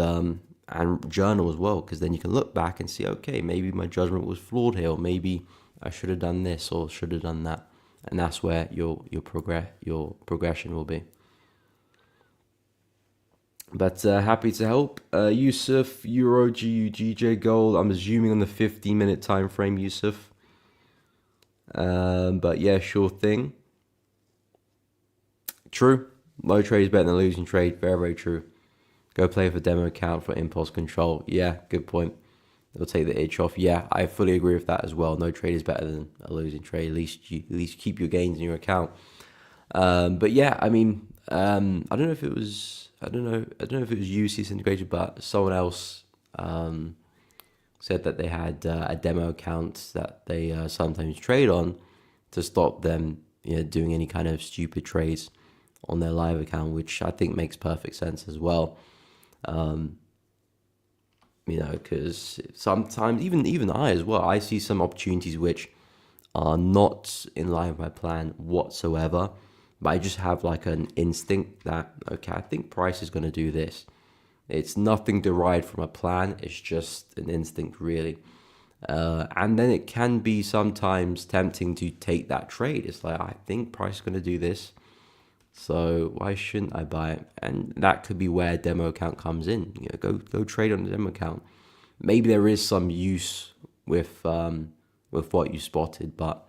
journal as well, because then you can look back and see, okay, maybe my judgment was flawed here, or maybe I should have done this or should have done that, and that's where your progression will be. But happy to help. Yusuf, Euro, GU, GJ Gold. I'm assuming on the 15-minute time frame, Yusuf. But yeah, sure thing. True. Low trade is better than losing trade. Very, very true. Go play for demo account for impulse control. Yeah, good point. It'll take the itch off. Yeah, I fully agree with that as well. No trade is better than a losing trade. At least keep your gains in your account. But yeah, I mean, I don't know if it was UC Integrated, but someone else said that they had a demo account that they sometimes trade on to stop them, doing any kind of stupid trades on their live account, which I think makes perfect sense as well. Because sometimes even I as well, I see some opportunities which are not in line with my plan whatsoever, but I just have like an instinct that, okay, I think price is going to do this. It's nothing derived from a plan. It's just an instinct, really. And then it can be sometimes tempting to take that trade. It's like, I think price is going to do this, so why shouldn't I buy it? And that could be where demo account comes in. Go trade on the demo account. Maybe there is some use with what you spotted, but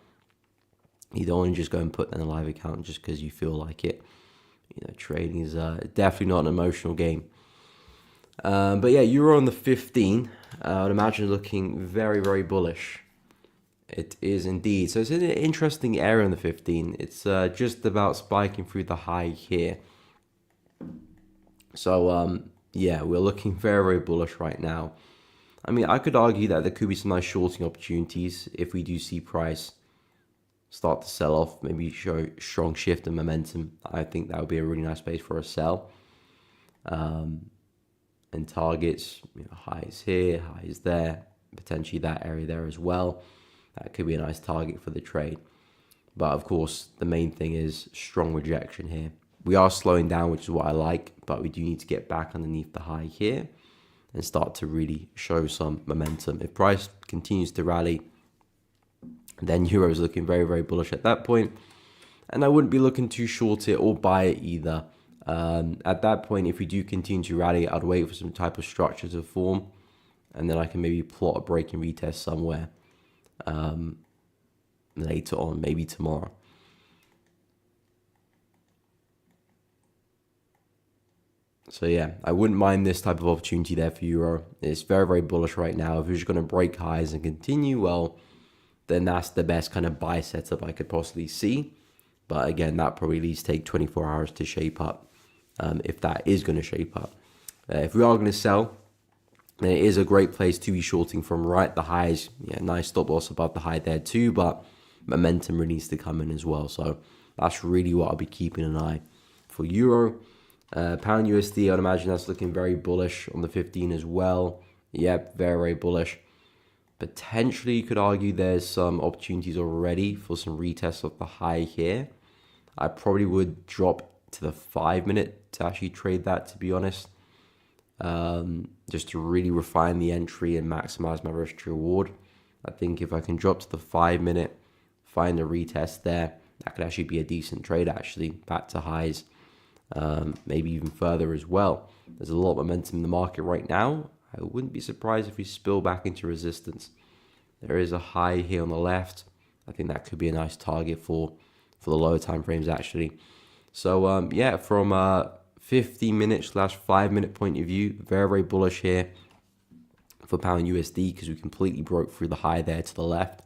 you don't want to just go and put in a live account just because you feel like it. Trading is definitely not an emotional game. But yeah, Euro on the 15, I would imagine looking very, very bullish. It is indeed. So it's in an interesting area on the 15. It's just about spiking through the high here. So yeah, we're looking very, very bullish right now. I mean, I could argue that there could be some nice shorting opportunities if we do see price start to sell off, maybe show strong shift in momentum. I think that would be a really nice space for a sell. And targets, highs here, highs there, potentially that area there as well. That could be a nice target for the trade. But of course, the main thing is strong rejection here. We are slowing down, which is what I like, but we do need to get back underneath the high here and start to really show some momentum. If price continues to rally, then Euro is looking very, very bullish at that point. And I wouldn't be looking to short it or buy it either. At that point, if we do continue to rally, I'd wait for some type of structure to form, and then I can maybe plot a break and retest somewhere later on, maybe tomorrow. So yeah, I wouldn't mind this type of opportunity there for Euro. It's very, very bullish right now. If we're just going to break highs and continue, well, then that's the best kind of buy setup I could possibly see. But again, that probably at least take 24 hours to shape up, if that is going to shape up. If we are going to sell, then it is a great place to be shorting from right at the highs. Yeah, nice stop loss above the high there too, but momentum really needs to come in as well. So that's really what I'll be keeping an eye for Euro. Pound USD, I'd imagine that's looking very bullish on the 15 as well. Yep, very, very bullish. Potentially, you could argue there's some opportunities already for some retests of the high here. I probably would drop to the 5-minute to actually trade that, to be honest. Just to really refine the entry and maximize my risk to reward. I think if I can drop to the 5-minute, find a retest there, that could actually be a decent trade actually, back to highs. Maybe even further as well. There's a lot of momentum in the market right now. I wouldn't be surprised if we spill back into resistance. There is a high here on the left. I think that could be a nice target for the lower time frames actually. So yeah, from a 15-minute / 5-minute point of view, very, very bullish here for pound USD because we completely broke through the high there to the left.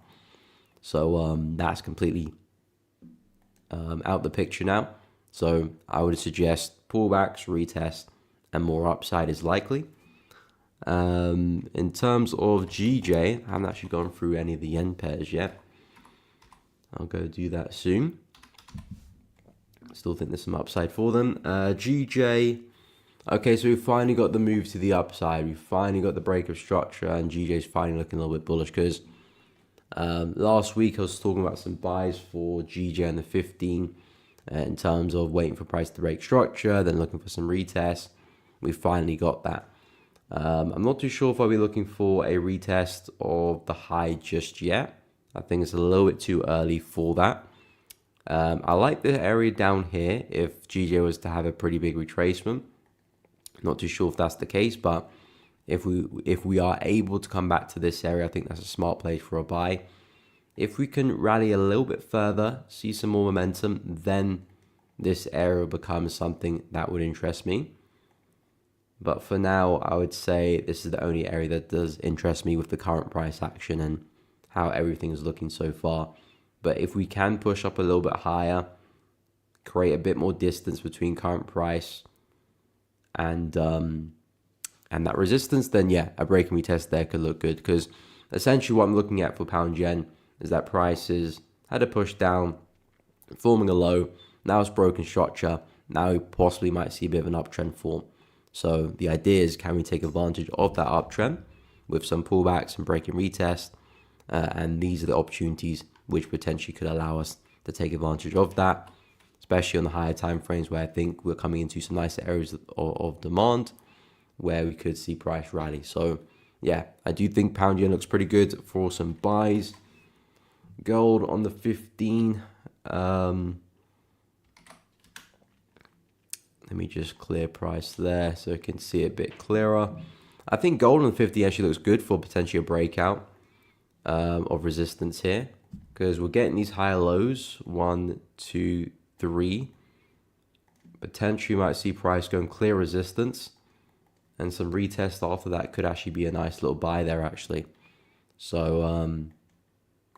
So that's completely out the picture now. So I would suggest pullbacks, retest, and more upside is likely. In terms of GJ, I haven't actually gone through any of the yen pairs yet. I'll go do that soon. Still think there's some upside for them. GJ, okay, so we finally got the move to the upside. We finally got the break of structure, and GJ's finally looking a little bit bullish because last week I was talking about some buys for GJ and the 15 in terms of waiting for price to break structure, then looking for some retests. We finally got that. I'm not too sure if I'll be looking for a retest of the high just yet. I think it's a little bit too early for that. I like the area down here if GJ was to have a pretty big retracement. Not too sure if that's the case, but if we are able to come back to this area, I think that's a smart place for a buy. If we can rally a little bit further, see some more momentum, then this area becomes something that would interest me. But for now, I would say this is the only area that does interest me with the current price action and how everything is looking so far. But if we can push up a little bit higher, create a bit more distance between current price and that resistance, then yeah, a break and retest there could look good. Because essentially what I'm looking at for pound yen is that prices had a push down, forming a low. Now it's broken structure. Now we possibly might see a bit of an uptrend form. So the idea is, can we take advantage of that uptrend with some pullbacks and break and retest? And these are the opportunities which potentially could allow us to take advantage of that, especially on the higher time frames where I think we're coming into some nicer areas of demand where we could see price rally. So yeah, I do think pound yen looks pretty good for some buys. Gold on the 15. Let me just clear price there so you can see it a bit clearer. I think gold on the 50 actually looks good for potentially a breakout of resistance here, because we're getting these higher lows, 1, 2, 3. Potentially might see price going clear resistance, and some retest after that could actually be a nice little buy there actually. So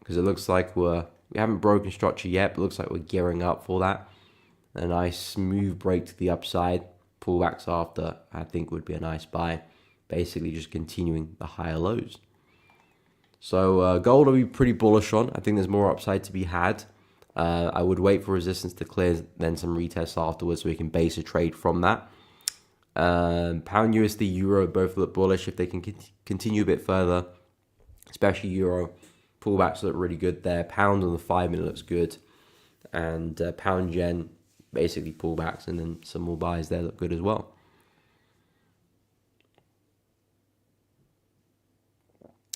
because it looks like we haven't broken structure yet, but it looks like we're gearing up for that. A nice smooth break to the upside, pullbacks after, I think would be a nice buy. Basically just continuing the higher lows. So gold will be pretty bullish on. I think there's more upside to be had. I would wait for resistance to clear, then some retests afterwards so we can base a trade from that. Pound USD, Euro both look bullish if they can continue a bit further, especially Euro. Pullbacks look really good there. Pound on the 5-minute looks good. And pound yen, basically pullbacks and then some more buys there look good as well.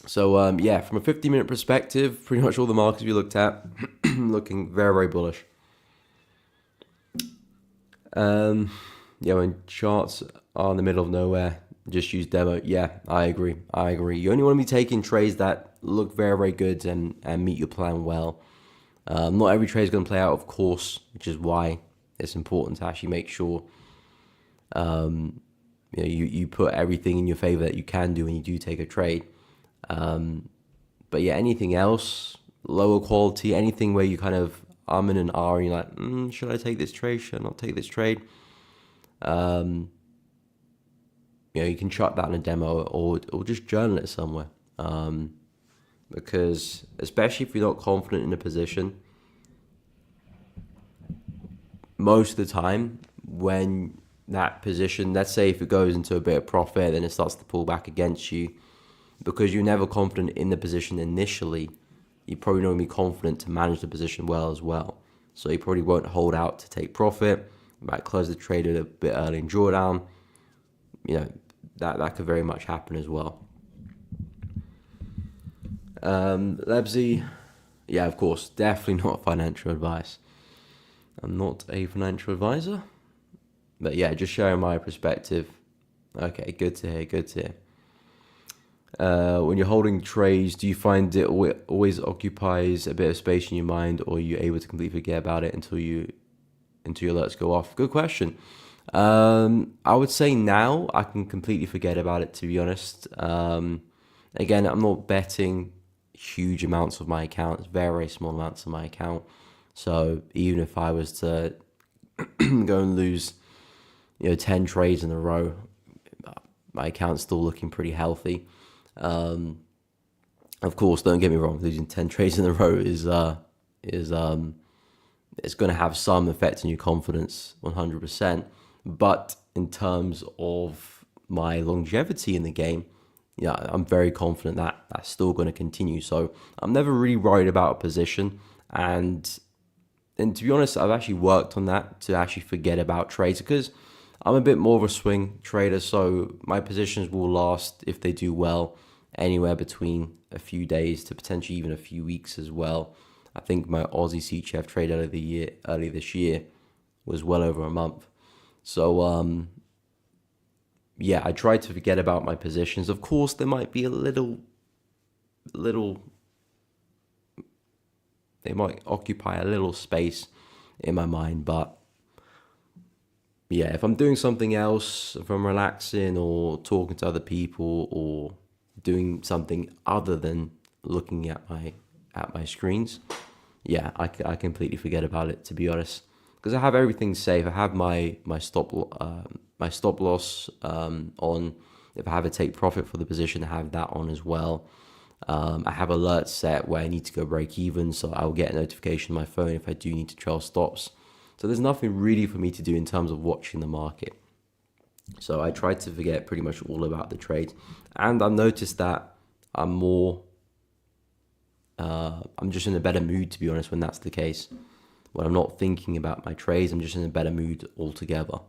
So yeah, from a 50-minute perspective, pretty much all the markets we looked at looking very, very bullish. Yeah, when charts are in the middle of nowhere, just use demo. Yeah, I agree. I agree. You only want to be taking trades that look very, very good and meet your plan well. Not every trade is going to play out, of course, which is why it's important to actually make sure you put everything in your favor that you can do when you do take a trade. But yeah, anything else, lower quality, anything where you kind of in and are, and you're like, should I take this trade? Should I not take this trade? You can chuck that in a demo or just journal it somewhere. Because especially if you're not confident in a position, most of the time when that position, let's say if it goes into a bit of profit, then it starts to pull back against you, because you're never confident in the position initially, you're probably not going to be confident to manage the position well as well. So you probably won't hold out to take profit. You might close the trade a bit early in drawdown. That could very much happen as well. Lebsy, yeah, of course, definitely not financial advice. I'm not a financial advisor. But yeah, just sharing my perspective. Okay, good to hear, good to hear. When you're holding trades, do you find it always occupies a bit of space in your mind, or are you able to completely forget about it until your alerts go off? Good question. I would say now I can completely forget about it, to be honest. Again, I'm not betting huge amounts of my account. It's very, very small amounts of my account. So even if I was to go and lose 10 trades in a row, my account's still looking pretty healthy. Of course, don't get me wrong, losing 10 trades in a row is it's going to have some effect on your confidence, 100%. But in terms of my longevity in the game, yeah, I'm very confident that that's still going to continue. So I'm never really worried about a position. And to be honest, I've actually worked on that to actually forget about trades, because I'm a bit more of a swing trader. So my positions will last, if they do well, anywhere between a few days to potentially even a few weeks as well. I think my Aussie CHF trade early this year was well over a month. So yeah, I try to forget about my positions. Of course, there might be a little, they might occupy a little space in my mind, but yeah, if I'm doing something else, if I'm relaxing or talking to other people or doing something other than looking at my screens, yeah, I completely forget about it, to be honest, because I have everything safe. I have my stop loss on. If I have a take profit for the position, I have that on as well. I have alerts set where I need to go break even, so I'll get a notification on my phone if I do need to trail stops. So there's nothing really for me to do in terms of watching the market. So I try to forget pretty much all about the trades, and I've noticed that I'm just in a better mood, to be honest, when that's the case. When I'm not thinking about my trades, I'm just in a better mood altogether.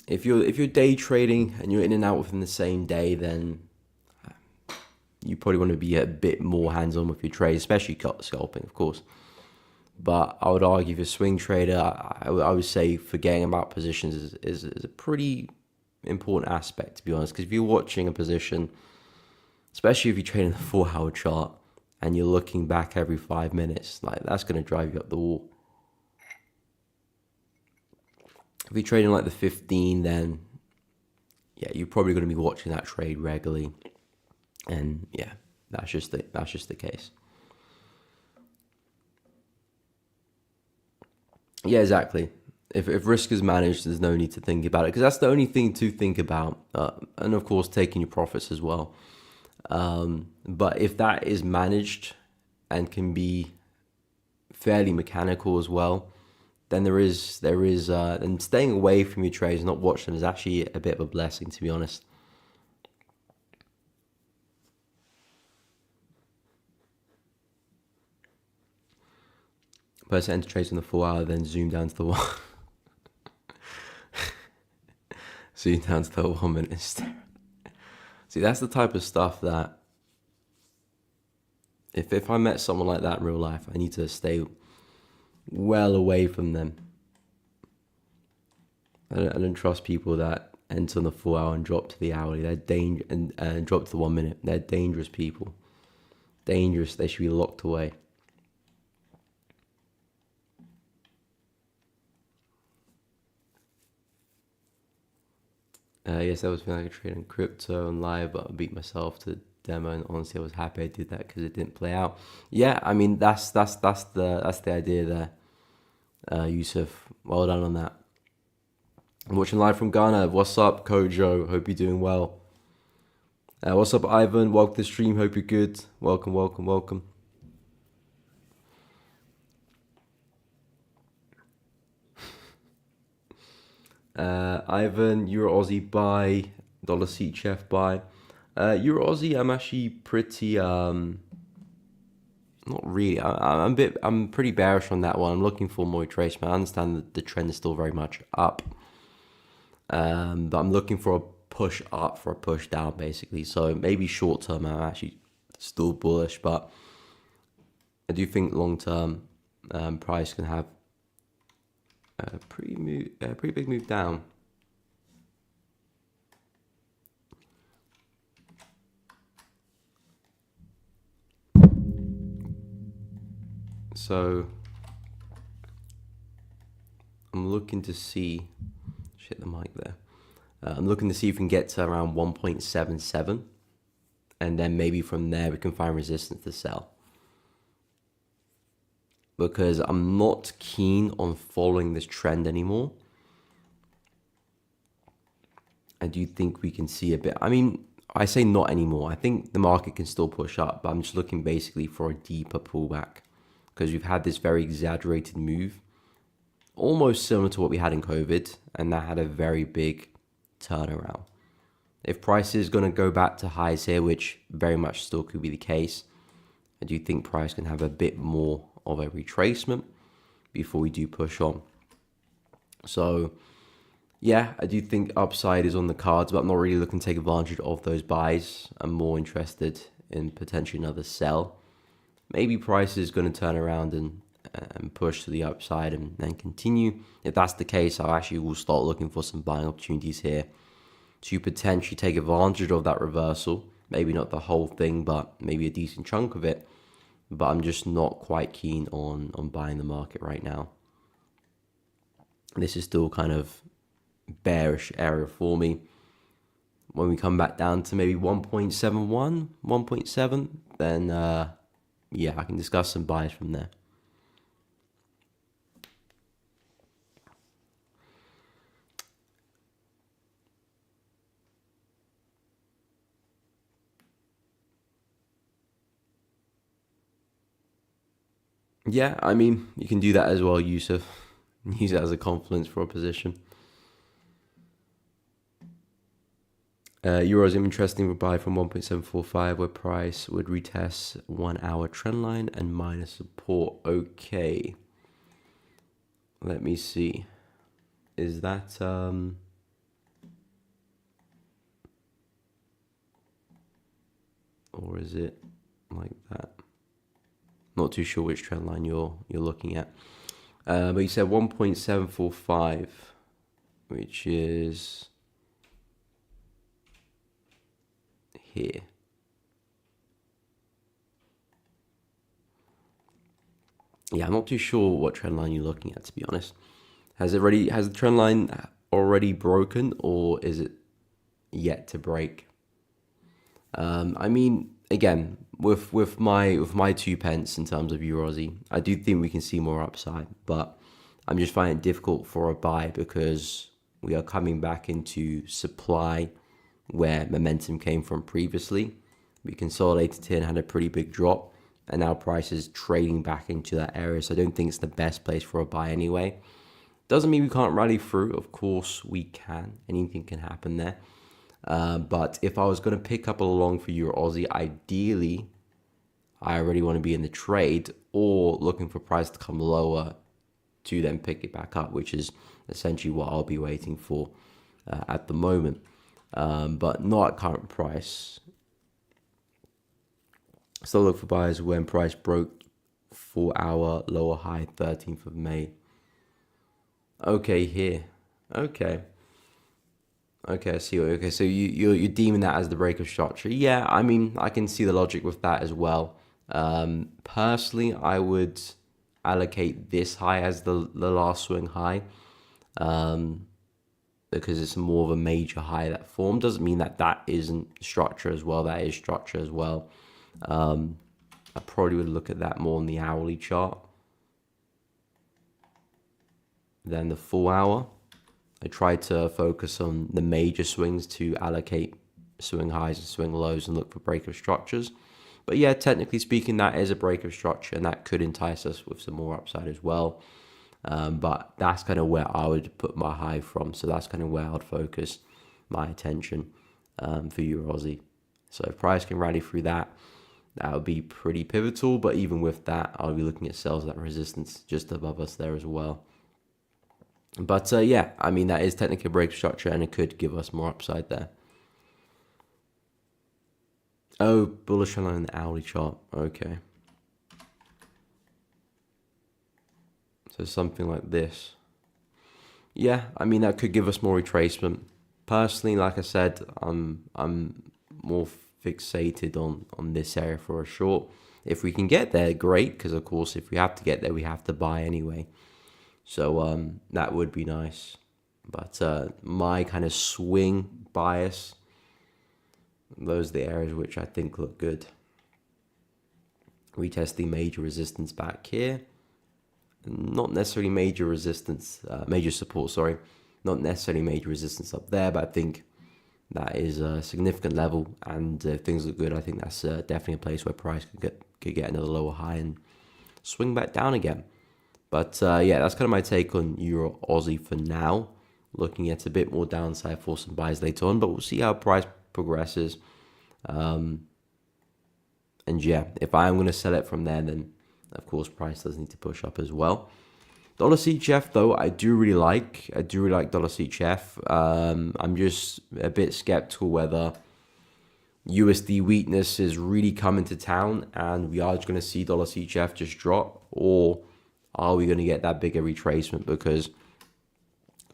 If you're day trading and you're in and out within the same day, then you probably want to be a bit more hands-on with your trade, especially scalping, of course. But I would argue if you're a swing trader, I would say forgetting about positions is a pretty important aspect, to be honest. Because if you're watching a position, especially if you're trading the 4-hour chart and you're looking back every 5 minutes, like that's going to drive you up the wall. If you're trading like the 15, then yeah, you're probably going to be watching that trade regularly, and yeah, that's just the case. Yeah, exactly. If risk is managed, there's no need to think about it, because that's the only thing to think about, and of course taking your profits as well. But if that is managed and can be fairly mechanical as well, then there is and staying away from your trades, not watching them, is actually a bit of a blessing, to be honest. Person enter trades on the 4-hour, then zoom down to the one. Zoom down to the 1 minute. See, that's the type of stuff that if I met someone like that in real life, I need to stay well away from them. I don't trust people that enter on the 4 hour and drop to the hourly. They're and drop to the 1 minute. They're dangerous people. Dangerous. They should be locked away. Yes, I was feeling like a trade on crypto and live, but I beat myself to demo, and honestly, I was happy I did that because it didn't play out. Yeah, I mean that's the idea there, Yusuf. Well done on that. I'm watching live from Ghana. What's up, Kojo? Hope you're doing well. What's up, Ivan? Welcome to the stream. Hope you're good. Welcome, welcome, welcome. Ivan, Euro Aussie buy, dollar seat chef buy. Euro Aussie, I'm actually pretty not really. I'm pretty bearish on that one. I'm looking for more retracement. I understand that the trend is still very much up, but I'm looking for a push up for a push down, basically. So maybe short term, I'm actually still bullish, but I do think long term, price can have a pretty big move down. So I'm looking to see, shit the mic there. I'm looking to see if we can get to around 1.77, and then maybe from there we can find resistance to sell. Because I'm not keen on following this trend anymore. I do think we can see a bit. I mean, I say not anymore. I think the market can still push up, but I'm just looking basically for a deeper pullback because we've had this very exaggerated move, almost similar to what we had in COVID, and that had a very big turnaround. If price is going to go back to highs here, which very much still could be the case, I do think price can have a bit more of a retracement before we do push on. So yeah, I do think upside is on the cards, but I'm not really looking to take advantage of those buys. I'm more interested in potentially another sell. Maybe price is going to turn around and push to the upside and then continue. If that's the case, I actually will start looking for some buying opportunities here to potentially take advantage of that reversal. Maybe not the whole thing, but maybe a decent chunk of it. But I'm just not quite keen on buying the market right now. This is still kind of bearish area for me. When we come back down to maybe 1.71, 1.7, then yeah, I can discuss some buys from there. Yeah, I mean, you can do that as well, Yusuf. Use it as a confidence for a position. Euros interesting would buy from 1.745 where price would retest 1 hour trend line and minus support. Okay. Let me see. Is that or is it like that? Not too sure which trend line you're looking at. But you said 1.745, which is here. Yeah, I'm not too sure what trend line you're looking at, to be honest. Has the trend line already broken, or is it yet to break? I mean, again, with my 2 pence in terms of Euro Aussie, I do think we can see more upside, but I'm just finding it difficult for a buy because we are coming back into supply where momentum came from previously. We consolidated here and had a pretty big drop, and now price is trading back into that area. So I don't think it's the best place for a buy anyway. Doesn't mean we can't rally through. Of course we can. Anything can happen there. But if I was going to pick up a long for Euro Aussie, ideally, I already want to be in the trade or looking for price to come lower to then pick it back up, which is essentially what I'll be waiting for at the moment. But not at current price. Still look for buyers when price broke 4-hour lower high, 13th of May. Okay, here. Okay. Okay, I see. Okay, so you're deeming that as the break of structure. Yeah, I mean, I can see the logic with that as well. Personally, I would allocate this high as the last swing high, because it's more of a major high that form. Doesn't mean that that isn't structure as well. That is structure as well. I probably would look at that more on the hourly chart than the full hour. I try to focus on the major swings to allocate swing highs and swing lows and look for break of structures. But yeah, technically speaking, that is a break of structure, and that could entice us with some more upside as well. But that's kind of where I would put my high from. So that's kind of where I'd focus my attention for Euro Aussie. So if price can rally through that, that would be pretty pivotal. But even with that, I'll be looking at sales at resistance just above us there as well. But yeah, I mean, that is technically a break structure, and it could give us more upside there. Oh, bullish line in the hourly chart. Okay. So something like this. Yeah, I mean, that could give us more retracement. Personally, like I said, I'm more fixated on this area for a short. If we can get there, great, because of course, if we have to get there, we have to buy anyway. So that would be nice. But my kind of swing bias, those are the areas which I think look good. Retesting major resistance back here. Not necessarily major resistance, major support, sorry. Not necessarily major resistance up there, but I think that is a significant level. And if things look good, I think that's definitely a place where price could get another lower high and swing back down again. But yeah, that's kind of my take on Euro Aussie for now. Looking at a bit more downside for some buys later on, but we'll see how price progresses. And yeah, if I'm going to sell it from there, then of course price does need to push up as well. Dollar CHF though, I do really like. I do really like dollar CHF. I'm just a bit skeptical whether USD weakness is really coming to town and we are just going to see dollar CHF just drop, or are we going to get that bigger retracement? Because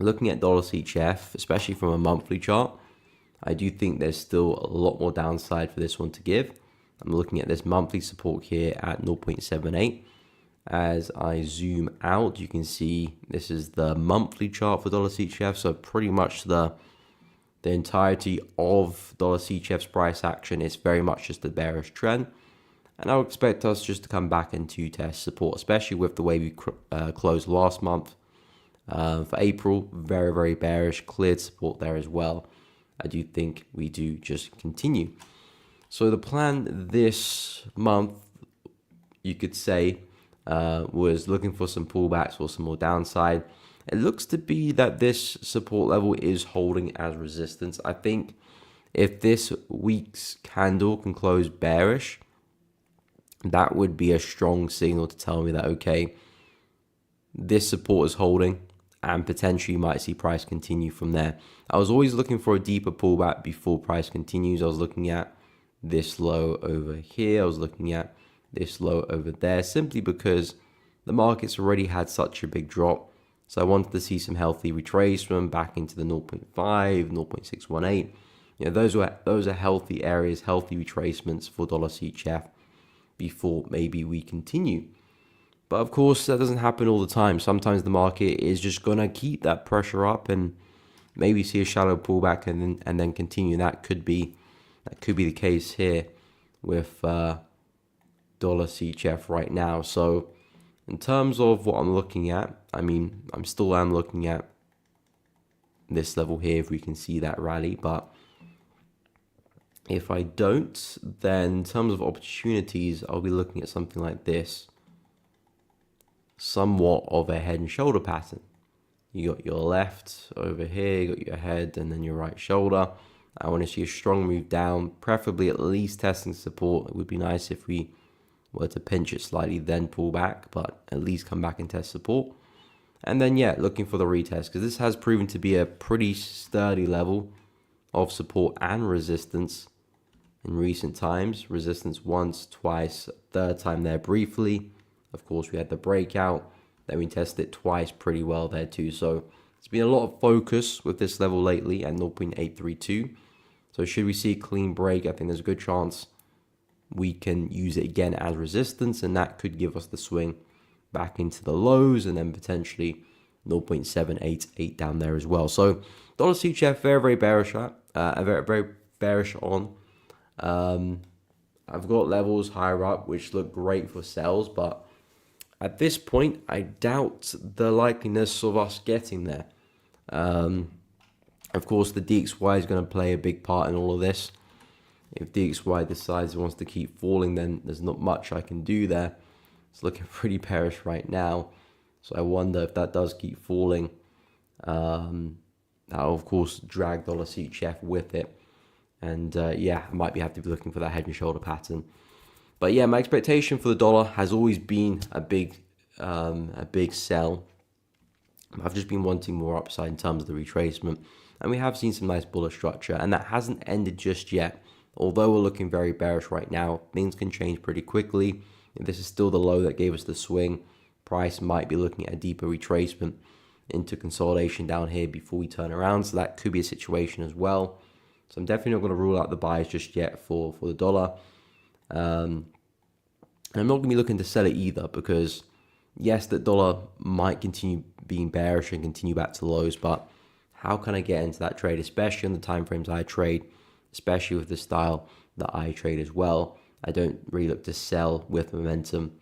looking at dollar CHF, especially from a monthly chart, I do think there's still a lot more downside for this one to give. I'm looking at this monthly support here at 0.78. As I zoom out, you can see this is the monthly chart for dollar CHF. So pretty much the entirety of dollar CHF's price action is very much just a bearish trend. And I would expect us just to come back into test support, especially with the way we closed last month. For April, very, very bearish, cleared support there as well. I do think we do just continue. So the plan this month, you could say, was looking for some pullbacks or some more downside. It looks to be that this support level is holding as resistance. I think if this week's candle can close bearish, that would be a strong signal to tell me that, okay, this support is holding and potentially you might see price continue from there. I was always looking for a deeper pullback before price continues. I was looking at this low over here. I was looking at this low over there, simply because the market's already had such a big drop. So I wanted to see some healthy retracement back into the 0.5, 0.618. You know, those are healthy areas, healthy retracements for dollar CHF before maybe we continue. But of course, that doesn't happen all the time. Sometimes the market is just going to keep that pressure up and maybe see a shallow pullback and then continue. That could be the case here with dollar CHF right now. So in terms of what I'm looking at, I mean, I'm looking at this level here if we can see that rally. But if I don't, then in terms of opportunities, I'll be looking at something like this. Somewhat of a head and shoulder pattern. You got your left over here, you got your head, and then your right shoulder. I want to see a strong move down, preferably at least testing support. It would be nice if we were to pinch it slightly, then pull back, but at least come back and test support. And then, yeah, looking for the retest, because this has proven to be a pretty sturdy level of support and resistance in recent times. Resistance once, twice, third time there briefly. Of course, we had the breakout. Then we tested it twice pretty well there too. So it's been a lot of focus with this level lately at 0.832. So should we see a clean break, I think there's a good chance we can use it again as resistance, and that could give us the swing back into the lows and then potentially 0.788 down there as well. So dollar CHF very, very bearish at, very, very bearish on. I've got levels higher up which look great for sales, but at this point I doubt the likeliness of us getting there. Of course, the DXY is going to play a big part in all of this. If DXY decides it wants to keep falling, then there's not much I can do there. It's looking pretty bearish right now. So I wonder if that does keep falling. That'll, of course, drag dollar CHF with it. And yeah, I might have to be looking for that head and shoulder pattern. But yeah, my expectation for the dollar has always been a big sell. I've just been wanting more upside in terms of the retracement. And we have seen some nice bullish structure. And that hasn't ended just yet. Although we're looking very bearish right now, things can change pretty quickly. If this is still the low that gave us the swing, price might be looking at a deeper retracement into consolidation down here before we turn around. So that could be a situation as well. So I'm definitely not going to rule out the buys just yet for the dollar. And I'm not going to be looking to sell it either, because yes, the dollar might continue being bearish and continue back to lows, but how can I get into that trade, especially on the time frames I trade, especially with the style that I trade as well? I don't really look to sell with momentum.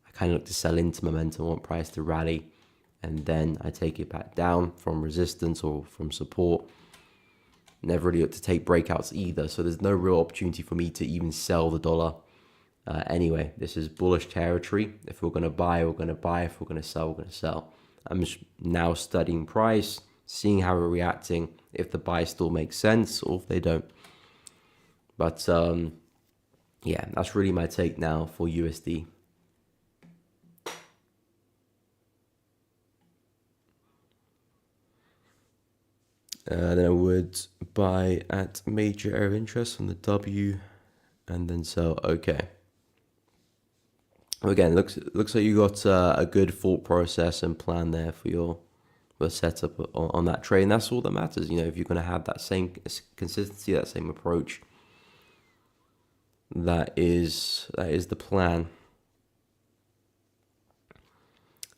I kind of look to sell into momentum. I want price to rally, and then I take it back down from resistance or from support. Never really look to take breakouts either, so there's no real opportunity for me to even sell the dollar. Anyway, this is bullish territory. If we're going to buy, we're going to buy. If we're going to sell, we're going to sell. I'm just now studying price, seeing how we're reacting, if the buy still makes sense or if they don't. But yeah, that's really my take now for USD. Then I would buy at major area of interest on the W and then sell. Okay. Again, looks like you got a good thought process and plan there for your setup on that trade, and that's all that matters. You know, if you're going to have that same consistency, that same approach, that is the plan.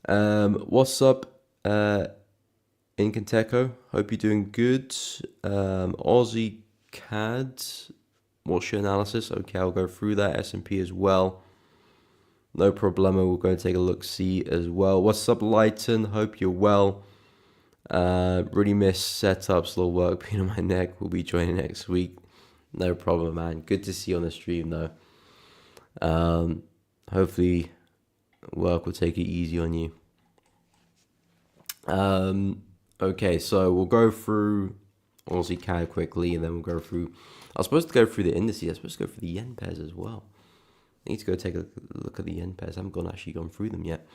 What's up, in Conteco? Hope you're doing good. Aussie CAD. What's your analysis? Okay, I'll go through that. S&P as well. No problemo. We'll go and take a look see as well. What's up, Lighton? Hope you're well. Really miss setups, little work being on my neck. We'll be joining next week. No problem, man. Good to see you on the stream though. Hopefully work will take it easy on you. Okay, so we'll go through Aussie CAD quickly, and then we'll go through. I was supposed to go through the indices. I was supposed to go through the yen pairs as well. I need to go take a look at the yen pairs. I haven't actually gone through them yet.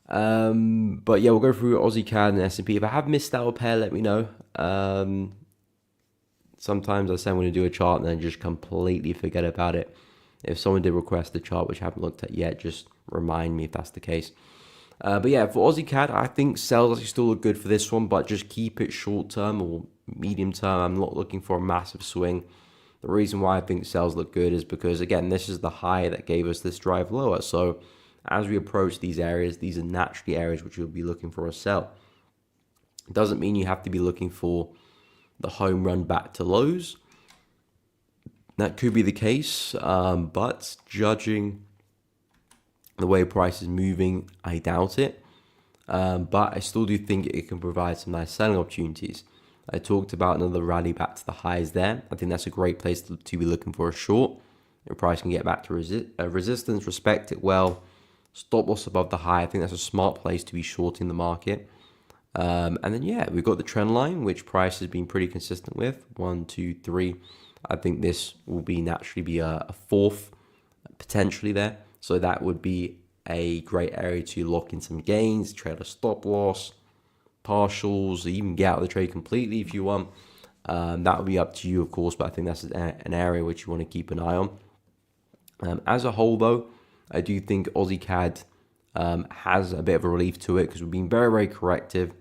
But yeah, we'll go through Aussie CAD and S&P. If I have missed out a pair, let me know. Sometimes I say I'm going to do a chart and then just completely forget about it. If someone did request a chart which I haven't looked at yet, just remind me if that's the case. But yeah, for Aussie CAD, I think sales actually still look good for this one, but just keep it short term or medium term. I'm not looking for a massive swing. The reason why I think sales look good is because, again, this is the high that gave us this drive lower. So as we approach these areas, these are naturally areas which you'll be looking for a sell. It doesn't mean you have to be looking for the home run back to lows. That could be the case, but judging the way price is moving, I doubt it. But I still do think it can provide some nice selling opportunities. I talked about another rally back to the highs there. I think that's a great place to be looking for a short. If price can get back to resistance, respect it well, stop loss above the high. I think that's a smart place to be shorting the market. And then, yeah, we've got the trend line, which price has been pretty consistent with. 1, 2, 3. I think this will naturally be a fourth, potentially there. So that would be a great area to lock in some gains, trade a stop loss, partials, even get out of the trade completely if you want. That would be up to you, of course, but I think that's an area which you want to keep an eye on. As a whole, though, I do think Aussie CAD has a bit of a relief to it because we've been very, very corrective.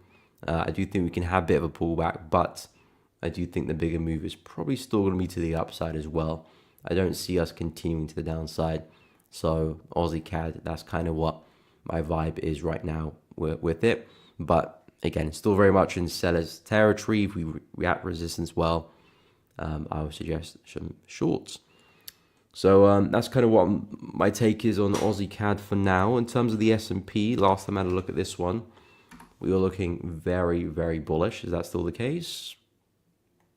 I do think we can have a bit of a pullback, but I do think the bigger move is probably still going to be to the upside as well. I don't see us continuing to the downside. So Aussie CAD, that's kind of what my vibe is right now with it. But again, still very much in seller's territory. If we react resistance well, I would suggest some shorts. So that's kind of what my take is on Aussie CAD for now. In terms of the S&P, last time I had a look at this one, we were looking very, very bullish. Is that still the case?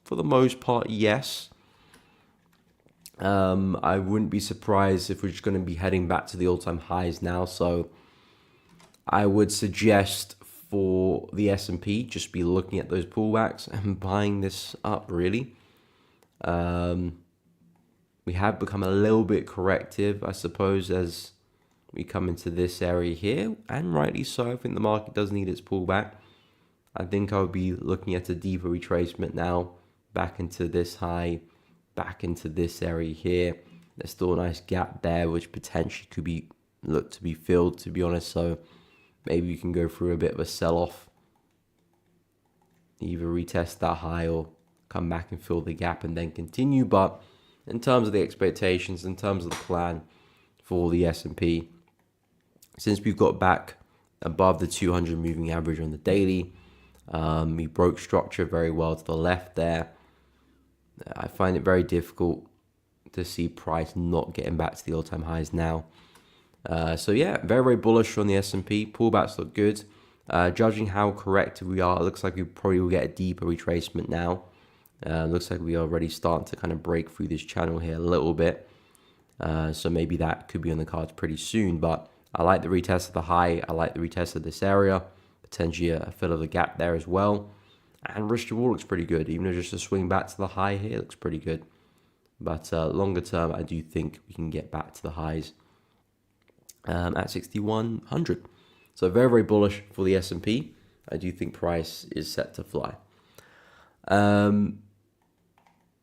For the most part, yes. I wouldn't be surprised if we're just going to be heading back to the all-time highs now. So I would suggest for the S&P, just be looking at those pullbacks and buying this up, really. We have become a little bit corrective, I suppose, as we come into this area here, and rightly so. I think the market does need its pullback. I think I would be looking at a deeper retracement now, back into this high, back into this area here. There's still a nice gap there, which potentially could be looked to be filled, to be honest. So maybe you can go through a bit of a sell-off, either retest that high or come back and fill the gap and then continue. But in terms of the expectations, in terms of the plan for the S&P, since we've got back above the 200 moving average on the daily, we broke structure very well to the left there. I find it very difficult to see price not getting back to the all-time highs now. So yeah, very, very bullish on the S&P. Pullbacks look good. Judging how correct we are, it looks like we probably will get a deeper retracement now. Looks like we are already starting to kind of break through this channel here a little bit. So maybe that could be on the cards pretty soon. But I like the retest of the high. I like the retest of this area. Potentially a fill of the gap there as well. And risk reward looks pretty good. Even though just a swing back to the high here looks pretty good. But longer term, I do think we can get back to the highs at 6,100. So very, very bullish for the S&P. I do think price is set to fly.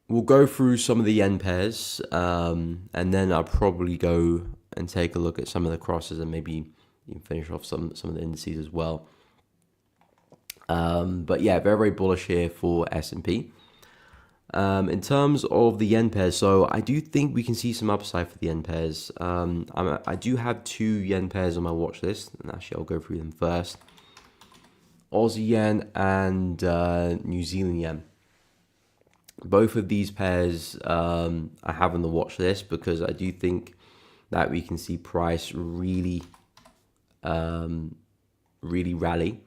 We'll go through some of the yen pairs, and then I'll probably go and take a look at some of the crosses and maybe even finish off some of the indices as well. But yeah, very, very bullish here for S&P. In terms of the yen pairs, so I do think we can see some upside for the yen pairs. I do have 2 yen pairs on my watch list, and actually I'll go through them first. Aussie yen and New Zealand yen. Both of these pairs I have on the watch list because I do think that we can see price really rally.